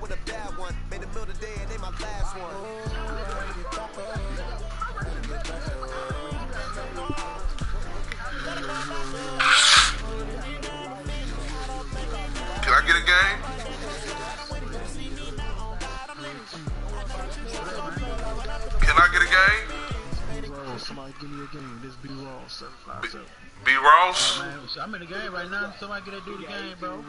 With a bad one. Made a meal today and they my last one.
Can I get a game? Can I get a game?
Somebody give me a game. This B Ross 757.
B Ross?
I'm in the game right now. Somebody get to do the game, bro.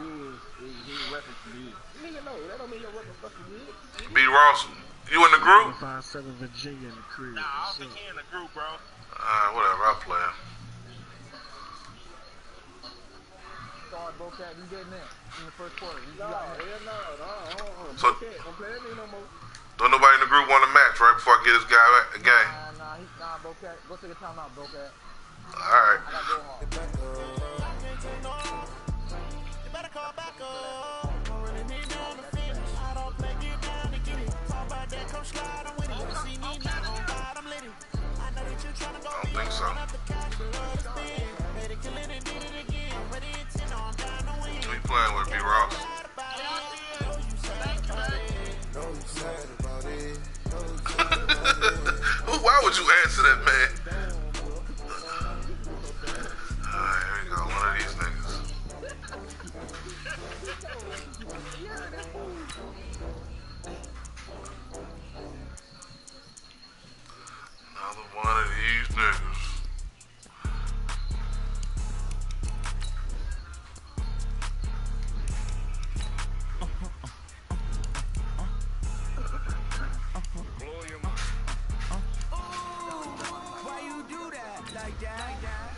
B Ross, you in the group?
57 Virginia in the crib.
Nah, I don't think he in the group, bro.
Whatever, I'll play him.
Sorry, Bocat, you getting that in the first quarter. No.
So, don't nobody in the group want a match right before I get this guy a game?
Nah, Bocat. Go take a timeout, Bocat.
Alright.
I gotta go home.
You better call back up.
I don't think so. Who you playing with, B Ross? Why would you answer that, man? Alright, here we go. One of these niggas. Another one of these niggas.
Why you do that like that?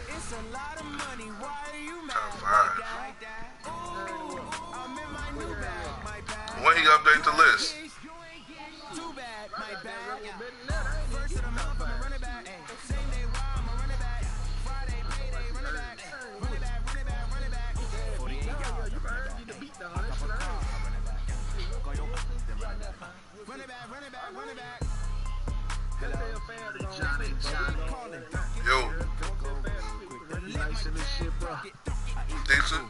It's a lot of money. Why are you mad like that? Ooh, I'm in my new bag, my bag.
When he update the list?
Too bad, my bag. First of the month, I'm a running back. Same day, why I'm a running back. Friday, payday, running back. Running back, running back, running back. 48 yards. Running back, running back, running back.
Yo. Decent.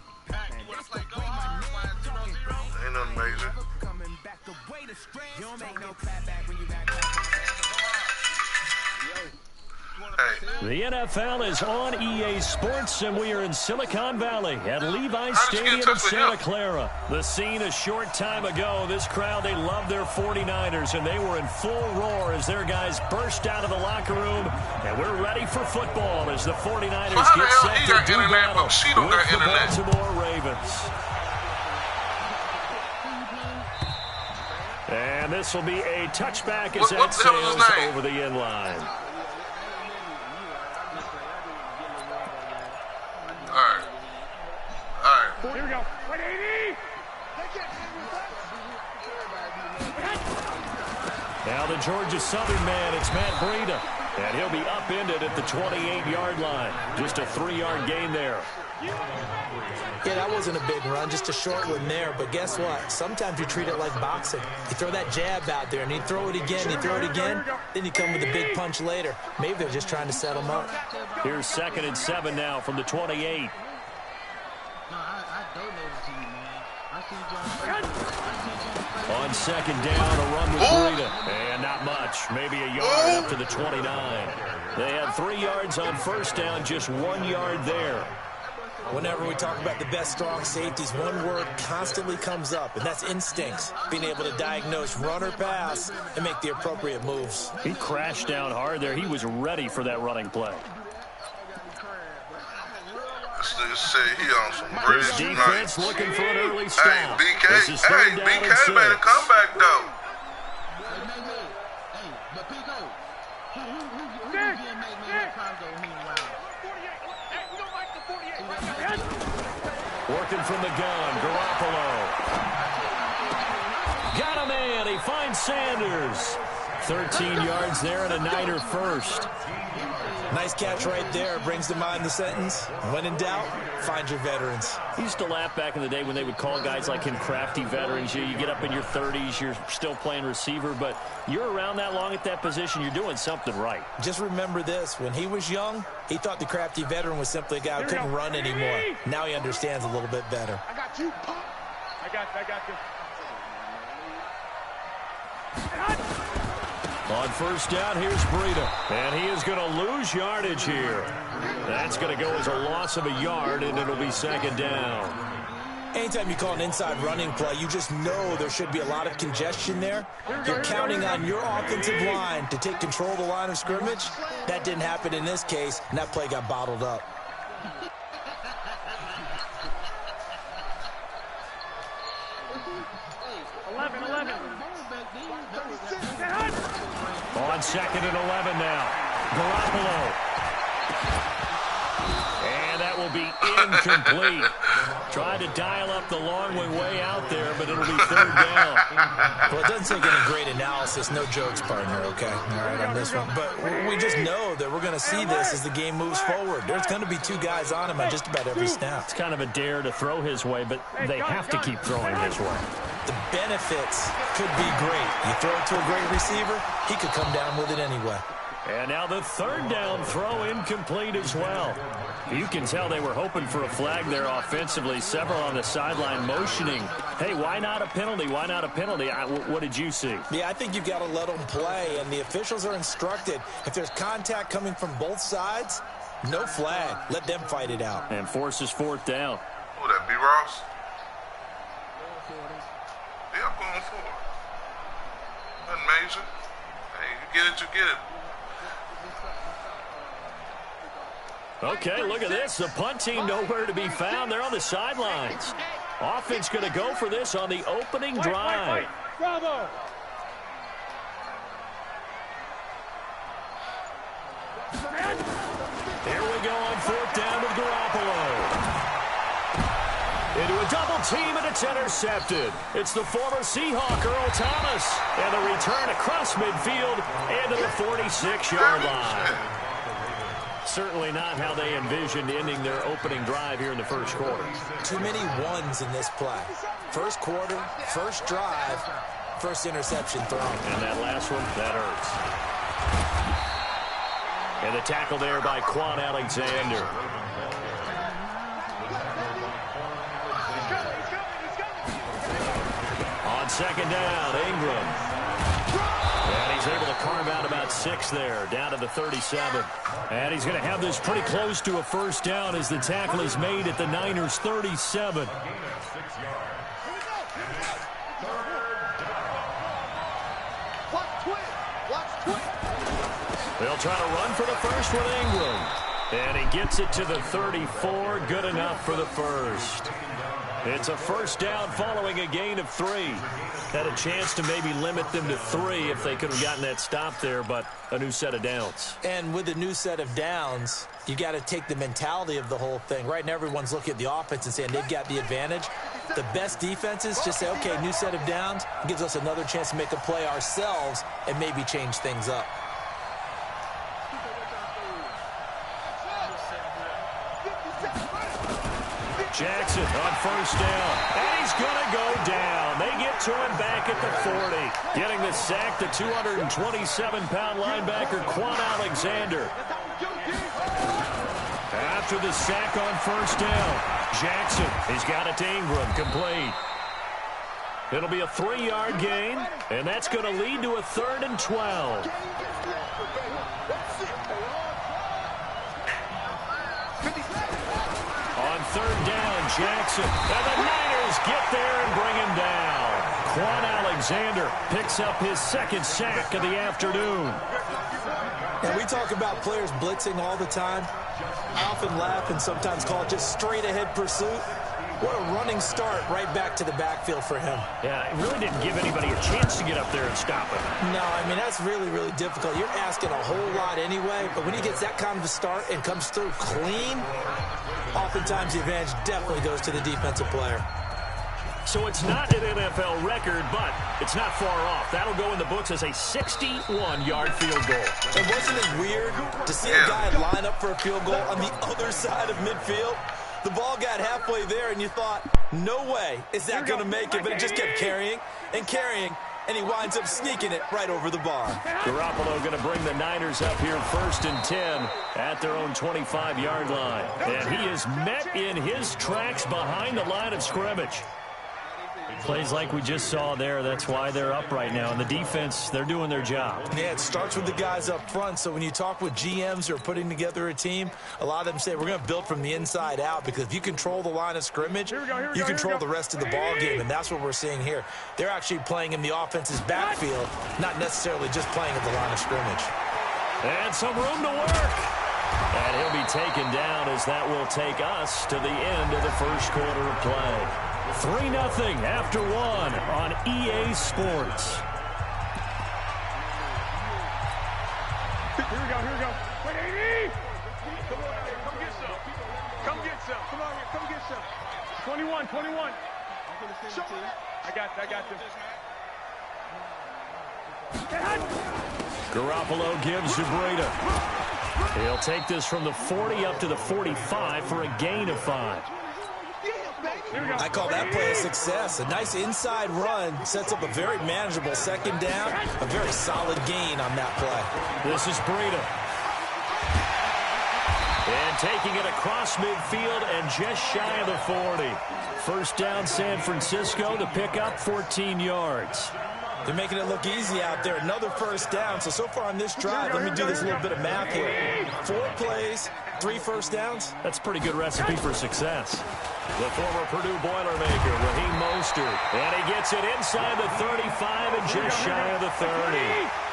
Ain't nothing major.
You don't make no clap back when you back.
The NFL is on EA Sports, and we are in Silicon Valley at Levi's Stadium in Santa Clara. The scene a short time ago. This crowd, they love their 49ers, and they were in full roar as their guys burst out of the locker room. And we're ready for football as the 49ers get set to do battle with the Baltimore Ravens. And this will be a touchback as that sails over the end line.
Here we go. 180.
Now the Georgia Southern man, it's Matt Breida. And he'll be upended at the 28-yard line. Just a 3-yard gain there.
Yeah, that wasn't a big run, just a short one there. But guess what? Sometimes you treat it like boxing. You throw that jab out there, and you throw it again, you throw it again, then you come with a big punch later. Maybe they're just trying to set them up.
Here's 2nd and 7 now from the 28. On 2nd down, a run with Breida. And not much. Maybe a yard up to the 29. They had 3 yards on 1st down, just 1 yard there.
Whenever we talk about the best strong safeties, one word constantly comes up, and that's instincts. Being able to diagnose run or pass and make the appropriate moves.
He crashed down hard there. He was ready for that running play. His defense looking for an early stop.
Hey, BK made a comeback, though.
Working from the gun, Garoppolo. Got a man, he finds Sanders. 13 yards there and a Niner first.
Nice catch right there. Brings to mind the sentence, when in doubt, find your veterans.
He used to laugh back in the day when they would call guys like him crafty veterans. You get up in your 30s, you're still playing receiver, but you're around that long at that position, you're doing something right.
Just remember this, when he was young, he thought the crafty veteran was simply a guy who couldn't run anymore. Now he understands a little bit better.
I got you, Pop. I got you.
On 1st down, here's Breida. And he is going to lose yardage here. That's going to go as a loss of a yard, and it'll be 2nd down.
Anytime you call an inside running play, you just know there should be a lot of congestion there. You're counting on your offensive line to take control of the line of scrimmage. That didn't happen in this case, and that play got bottled up.
On 2nd and 11 now. Garoppolo. And that will be incomplete. Tried to dial up the long way out there, but it'll be 3rd down.
Well, it doesn't take any great analysis. No jokes, partner, okay? All right, on this one. But we just know that we're going to see this as the game moves forward. There's going to be 2 guys on him on just about every snap.
It's kind of a dare to throw his way, but they have to keep throwing his way.
The benefits could be great. You throw it to a great receiver, he could come down with it anyway.
And now the 3rd down throw incomplete as well. You can tell they were hoping for a flag there offensively. Several on the sideline motioning. Hey, why not a penalty? Why not a penalty? What did you see?
Yeah, I think you've got to let them play, and the officials are instructed. If there's contact coming from both sides, no flag. Let them fight it out.
And forces 4th down.
Who that, B. Ross? Yeah, I'm going for it. Nothing major. Hey, you get it, you get it.
Okay, look at this. The punt team nowhere to be found. They're on the sidelines. Offense going to go for this on the opening drive.
Bravo.
Here we go on 4th down with Garoppolo. Into a double team, and it's intercepted. It's the former Seahawk, Earl Thomas. And the return across midfield and to the 46-yard line. Certainly not how they envisioned ending their opening drive here in the 1st quarter.
Too many ones in this play. 1st quarter, 1st drive, 1st interception thrown.
And that last one, that hurts. And the tackle there by Quan Alexander. On 2nd down, Ingram. And he he's able to carve out about 6 there, down to the 37. And he's going to have this pretty close to a first down as the tackle is made at the Niners' 37. They'll try to run for the first with Ingram. And he gets it to the 34. Good enough for the first. It's a first down following a gain of 3. Had a chance to maybe limit them to 3 if they could have gotten that stop there, but a new set of downs.
And with a new set of downs, you got to take the mentality of the whole thing. Right now, everyone's looking at the offense and saying they've got the advantage. The best defenses just say, okay, new set of downs. It gives us another chance to make a play ourselves and maybe change things up.
Jackson on first down, and he's going to go down. They get to him back at the 40. Getting the sack, the 227-pound linebacker, Quan Alexander. After the sack on first down, Jackson, he's got it to Ingram, complete. It'll be a 3-yard gain, and that's going to lead to a 3rd and 12. On third down, Jackson. And the Niners get there and bring him down. Quan Alexander picks up his 2nd sack of the afternoon.
And we talk about players blitzing all the time. I often laugh and sometimes call it just straight-ahead pursuit. What a running start right back to the backfield for him.
Yeah, it really didn't give anybody a chance to get up there and stop him.
No, I mean, that's really, really difficult. You're asking a whole lot anyway, but when he gets that kind of a start and comes through clean, oftentimes the advantage definitely goes to the defensive player.
So it's not an NFL record, but it's not far off. That'll go in the books as a 61-yard field goal.
And wasn't it weird to see a guy line up for a field goal on the other side of midfield? The ball got halfway there, and you thought, no way is that going to make it, but it just kept carrying and carrying, and he winds up sneaking it right over the bar.
Garoppolo going to bring the Niners up here 1st and 10 at their own 25-yard line. And he is met in his tracks behind the line of scrimmage. Plays like we just saw there. That's why they're up right now. And the defense, they're doing their job.
Yeah, it starts with the guys up front. So when you talk with GMs who are putting together a team, a lot of them say we're going to build from the inside out, because if you control the line of scrimmage, you control the rest of the ball game. And that's what we're seeing here. They're actually playing in the offense's backfield, not necessarily just playing at the line of scrimmage.
And some room to work. And he'll be taken down as that will take us to the end of the first quarter of play. 3-0 after 1 on EA Sports.
Here we go. Wait, AD! Come get some. Come on, come get some. 21. I got this.
Garoppolo gives to Breida. He'll take this from the 40 up to the 45 for a gain of 5.
I call that play a success. A nice inside run sets up a very manageable 2nd down. A very solid gain on that play.
This is Breida. And taking it across midfield and just shy of the 40. First down, San Francisco. The pickup, 14 yards.
They're making it look easy out there. Another first down. So far on this drive, let me do this little bit of math here. 4 plays, 3 first downs.
That's a pretty good recipe for success. The former Purdue Boilermaker, Raheem Mostert. And he gets it inside the 35 and just shy of the 30.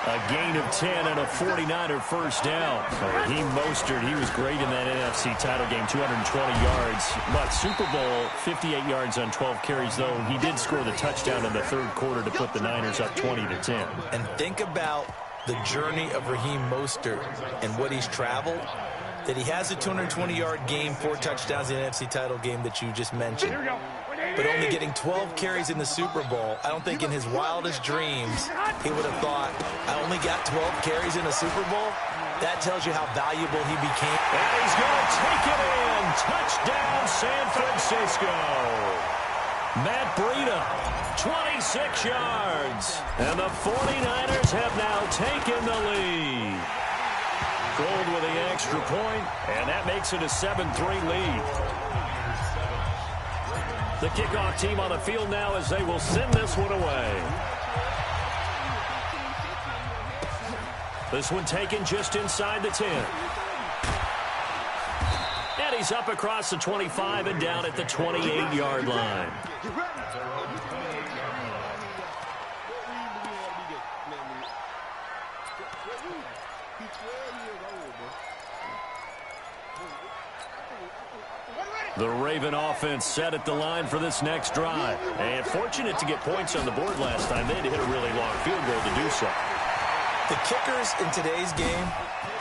A gain of 10 and a 49er first down. Raheem Mostert, he was great in that NFC title game, 220 yards. But Super Bowl, 58 yards on 12 carries, though. He did score the touchdown in the 3rd quarter to put the Niners up 20-10.
And think about the journey of Raheem Mostert and what he's traveled. That he has a 220-yard game, 4 touchdowns in the NFC title game that you just mentioned. But only getting 12 carries in the Super Bowl, I don't think in his wildest dreams he would have thought, I only got 12 carries in a Super Bowl? That tells you how valuable he became.
And he's going to take it in. Touchdown, San Francisco. Matt Breida, 26 yards. And the 49ers have now taken the lead. Gold with the extra point, and that makes it a 7-3 lead. The kickoff team on the field now as they will send this one away. This one taken just inside the 10. And he's up across the 25 and down at the 28-yard line. The Raven offense set at the line for this next drive. And fortunate to get points on the board last time. They had to hit a really long field goal to do so.
The kickers in today's game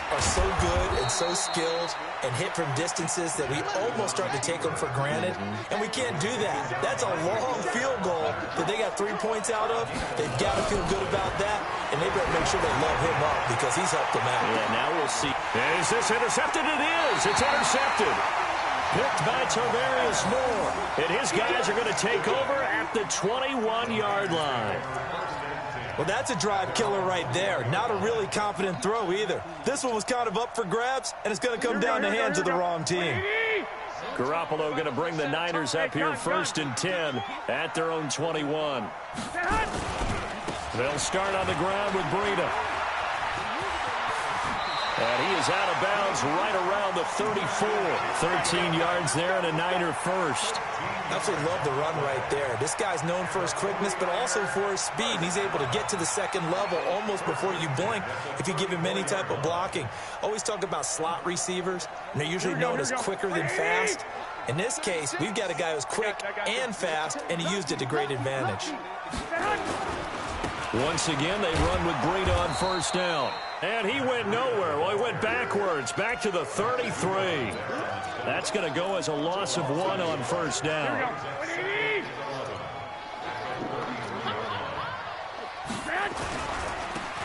are so good and so skilled and hit from distances that we almost start to take them for granted. And we can't do that. That's a long field goal that they got 3 points out of. They've got to feel good about that. And they better make sure they love him up because he's helped them out.
Yeah, now we'll see. Is this intercepted? It is. It's intercepted. Picked by Tavarius Moore. And his guys are going to take over at the 21-yard line.
Well, that's a drive killer right there. Not a really confident throw either. This one was kind of up for grabs, and it's going to come down the hands of the wrong team.
Garoppolo going to bring the Niners up here 1st and 10 at their own 21. They'll start on the ground with Breida. And he is out of bounds right around the 34. 13 yards there and a Niner first.
Absolutely love the run right there. This guy's known for his quickness, but also for his speed. He's able to get to the second level almost before you blink if you give him any type of blocking. Always talk about slot receivers, and they're usually known as quicker than fast. In this case, we've got a guy who's quick and fast, and he used it to great advantage.
Once again, they run with Breida on 1st down. And he went nowhere. Well, he went backwards, back to the 33. That's going to go as a loss of 1 on 1st down.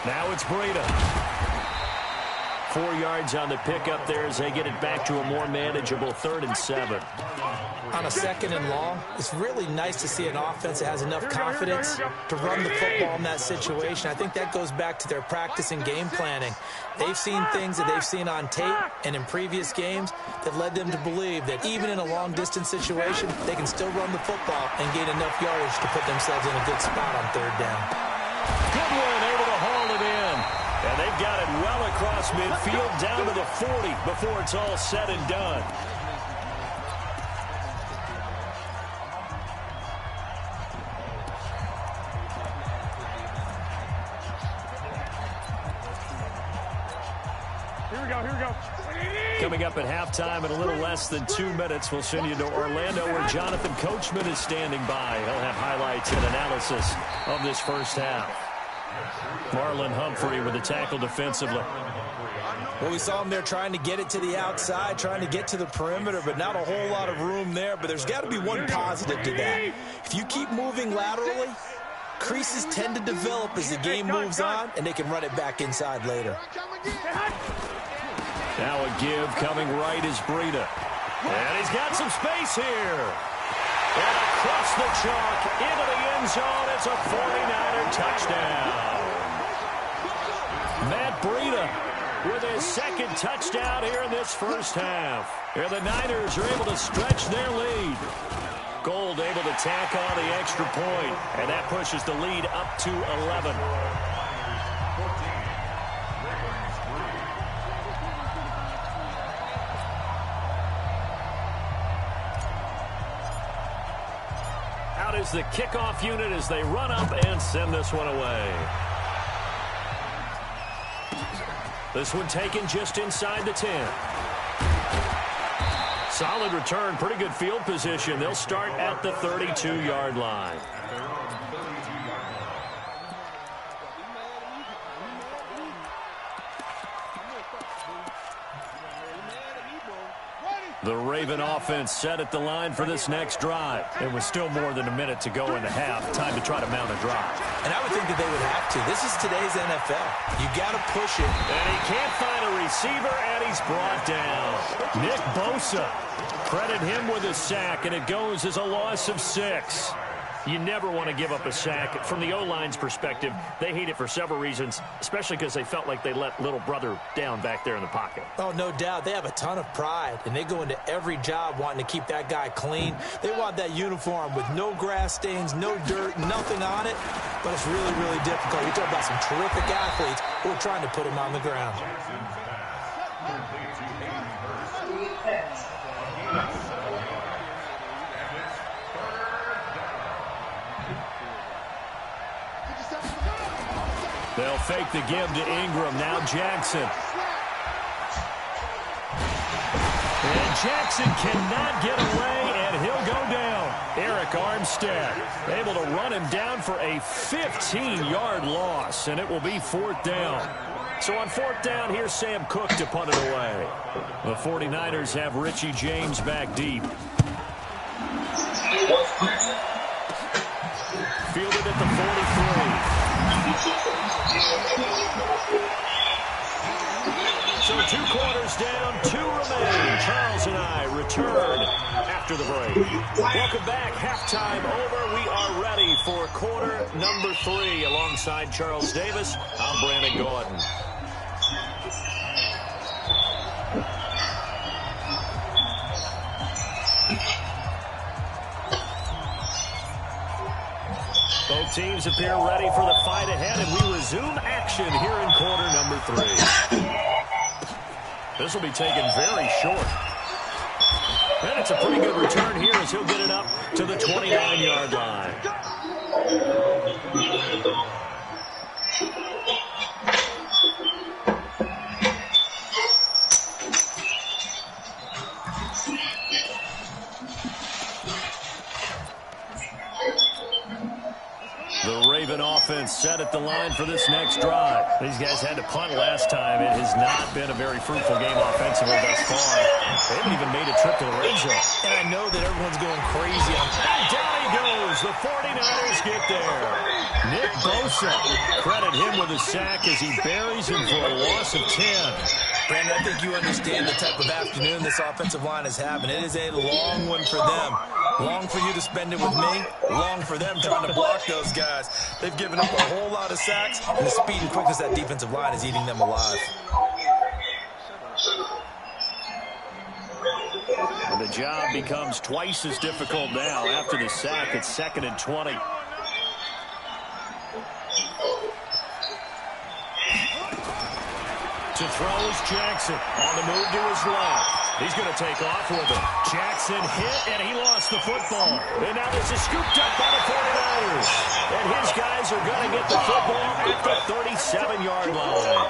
Now it's Breida. 4 yards on the pickup there as they get it back to a more manageable 3rd and 7.
On a 2nd and long, it's really nice to see an offense that has enough confidence to run the football in that situation. I think that goes back to their practice and game planning. They've seen things that they've seen on tape and in previous games that led them to believe that even in a long-distance situation, they can still run the football and gain enough yardage to put themselves in a good spot on 3rd down.
Goodwin able to haul it in. And they've got it well across midfield down to the 40 before it's all said and done.
Here we go.
Coming up at halftime in a little less than 2 minutes, we'll send you to Orlando where Jonathan Coachman is standing by. He'll have highlights and analysis of this first half. Marlon Humphrey with the tackle defensively.
Well, we saw him there trying to get it to the outside, trying to get to the perimeter, but not a whole lot of room there. But there's got to be one positive to that. If you keep moving laterally, creases tend to develop as the game moves on, and they can run it back inside later.
Now a give coming right is Breida. And he's got some space here. And across the chalk into the end zone. It's a 49er touchdown. Matt Breida with his 2nd touchdown here in this first half. Here the Niners are able to stretch their lead. Gold able to tack on the extra point, and that pushes the lead up to 11. Out is the kickoff unit as they run up and send this one away. This one taken just inside the 10. Solid return, pretty good field position. They'll start at the 32-yard line. The Raven offense set at the line for this next drive. It was still more than a minute to go in the half. Time to try to mount a drive.
And I would think that they would have to. This is today's NFL. You got to push it.
And he can't find a receiver, and he's brought down. Nick Bosa. Credit him with a sack, and it goes as a loss of 6. You never want to give up a sack. From the O-line's perspective, they hate it for several reasons, especially because they felt like they let little brother down back there in the pocket.
Oh, no doubt. They have a ton of pride, and they go into every job wanting to keep that guy clean. They want that uniform with no grass stains, no dirt, nothing on it. But it's really, really difficult. You're talking about some terrific athletes who are trying to put him on the ground.
They'll fake the give to Ingram. Now Jackson. And Jackson cannot get away, and he'll go down. Eric Armstead able to run him down for a 15-yard loss, and it will be 4th down. So on 4th down, here's Sam Cook to punt it away. The 49ers have Richie James back deep. Fielded at the 43. So 2 quarters down, 2 remain. Charles and I return after the break. Welcome back. Halftime over. We are ready for quarter number 3. Alongside Charles Davis, I'm Brandon Gordon. Both teams appear ready for the fight ahead, and we resume action here in quarter number 3. This will be taken very short. And it's a pretty good return here as he'll get it up to the 29-yard line. Raven offense set at the line for this next drive. These guys had to punt last time. It has not been a very fruitful game offensively thus far. They haven't even made a trip to the red zone.
And I know that everyone's going crazy on that.
And down he goes. The 49ers get there. Nick Bosa, credit him with a sack as he buries him for a loss of 10.
Brandon, I think you understand the type of afternoon this offensive line is having. It is a long one for them. Long for you to spend it with me. Long for them trying to block those guys. They've given up a whole lot of sacks, and the speed and quickness of that defensive line is eating them alive.
And the job becomes twice as difficult now after the sack. It's 2nd and 20. To throw is Jackson on the move to his left. He's going to take off with it. Jackson hit, and he lost the football. And now this is scooped up by the 49ers. And his guys are going to get the football at the 37-yard line.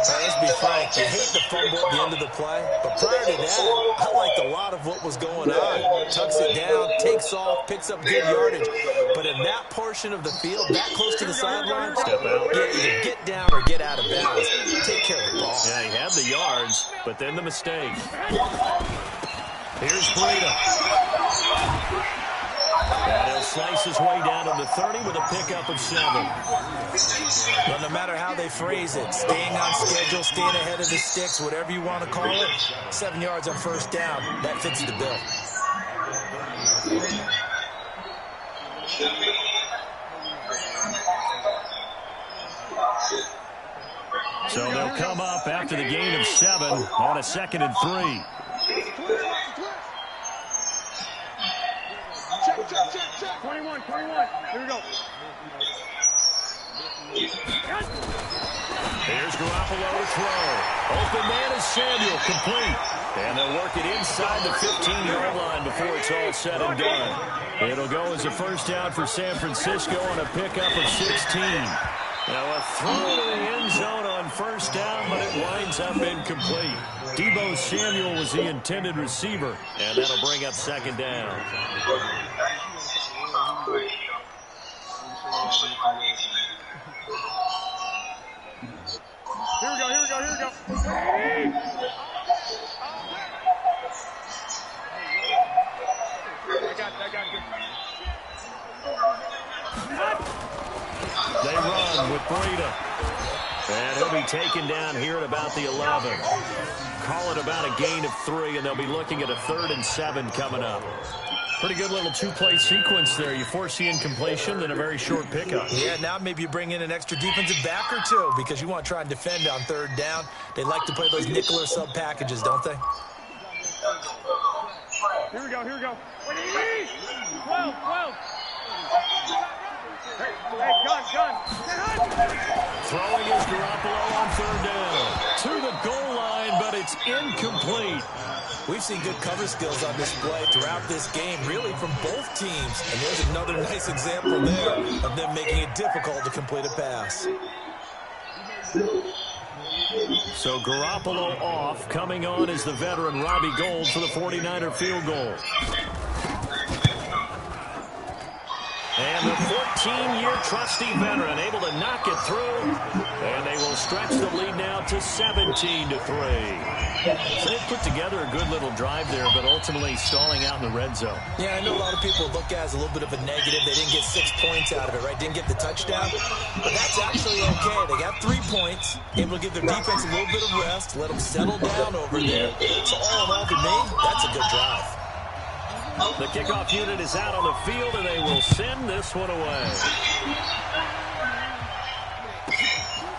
Let's be frank. You hate the fumble at the end of the play. But prior to that, I liked a lot of what was going on. Tucks it down, takes off, picks up good yardage. But in that portion of the field, that close to the sideline,
step out.
Yeah, either get down or get out of bounds. Take care of the ball.
Yeah, he had the yards, but then the mistake. Here's Breida. And he'll slice his way down to the 30 with a pickup of 7.
But no matter how they phrase it, staying on schedule, staying ahead of the sticks, whatever you want to call it, 7 yards on 1st down, that fits the bill.
So they'll come up after the gain of 7 on a 2nd and 3.
Check. 21. Here we go.
Here's Garoppolo to throw. Open man is Samuel, complete. And they'll work it inside the 15-yard line before it's all said and done. It'll go as a 1st down for San Francisco on a pickup of 16. Now a throw to the end zone on 1st down, but it winds up incomplete. Deebo Samuel was the intended receiver, and that'll bring up 2nd down.
Here we go. I got it.
They run with Breida. And he'll be taken down here at about the 11. Call it about a gain of 3, and they'll be looking at a 3rd and 7 coming up. Pretty good little two-play sequence there. You force the incompletion, then a very short pickup.
Yeah, now maybe you bring in an extra defensive back or two because you want to try and defend on third down. They like to play those nickel or sub packages, don't they?
Here we go, here we go. 12, 12. Hey, gun.
Throwing is Garoppolo on third down. To the goal line, but it's incomplete.
We've seen good cover skills on display throughout this game, really from both teams. And there's another nice example there of them making it difficult to complete a pass.
So Garoppolo off. Coming on is the veteran Robbie Gould for the 49er field goal. And the 14-year trusty veteran able to knock it through. And they will stretch the lead now to 17-3. So they put together a good little drive there, but ultimately stalling out in the red zone.
Yeah, I know a lot of people look at it as a little bit of a negative. They didn't get 6 points out of it, right? Didn't get the touchdown. But that's actually okay. They got 3 points, able to give their defense a little bit of rest, let them settle down over there. So all in all, to me, that's a good drive.
The kickoff unit is out on the field, and they will send this one away.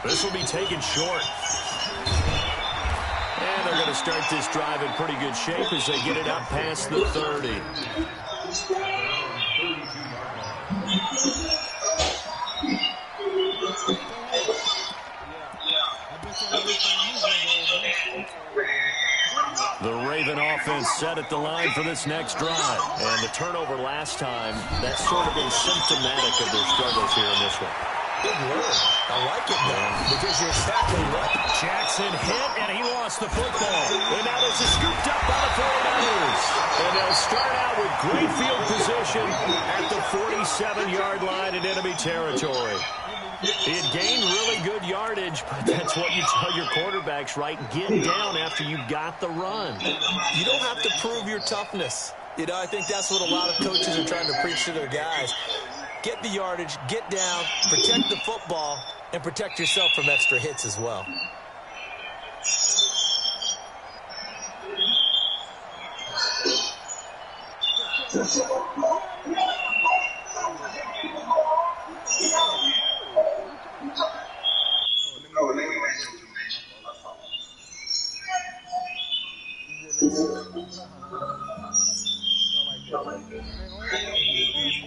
This will be taken short. And they're going to start this drive in pretty good shape as they get it out past the 30. The Raven offense set at the line for this next drive. And the turnover last time, that's sort of been symptomatic of their struggles here in this one.
Good word. I like it now because you're exactly right.
Jackson hit, and he lost the football. And now this is scooped up by the 49ers. And they'll start out with great field position at the 47-yard line in enemy territory. He had gained really good yardage, but that's what you tell your quarterbacks, right? Get down after you got the run.
You don't have to prove your toughness. You know, I think that's what a lot of coaches are trying to preach to their guys. Get the yardage, get down, protect the football, and protect yourself from extra hits as well.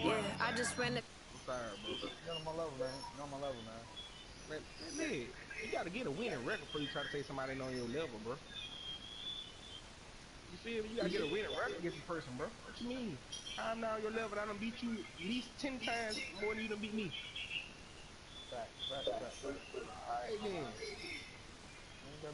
Yeah, I just ran the...
Sorry, bro. You're on my level, man. You're on my level, man. Man, you gotta get a winning record before you try to say somebody ain't on your level, bro. You feel me? You gotta get a winning record against a person, bro. What you mean? I'm now on your level, and I done beat you at least 10 times more than you done beat me. Right.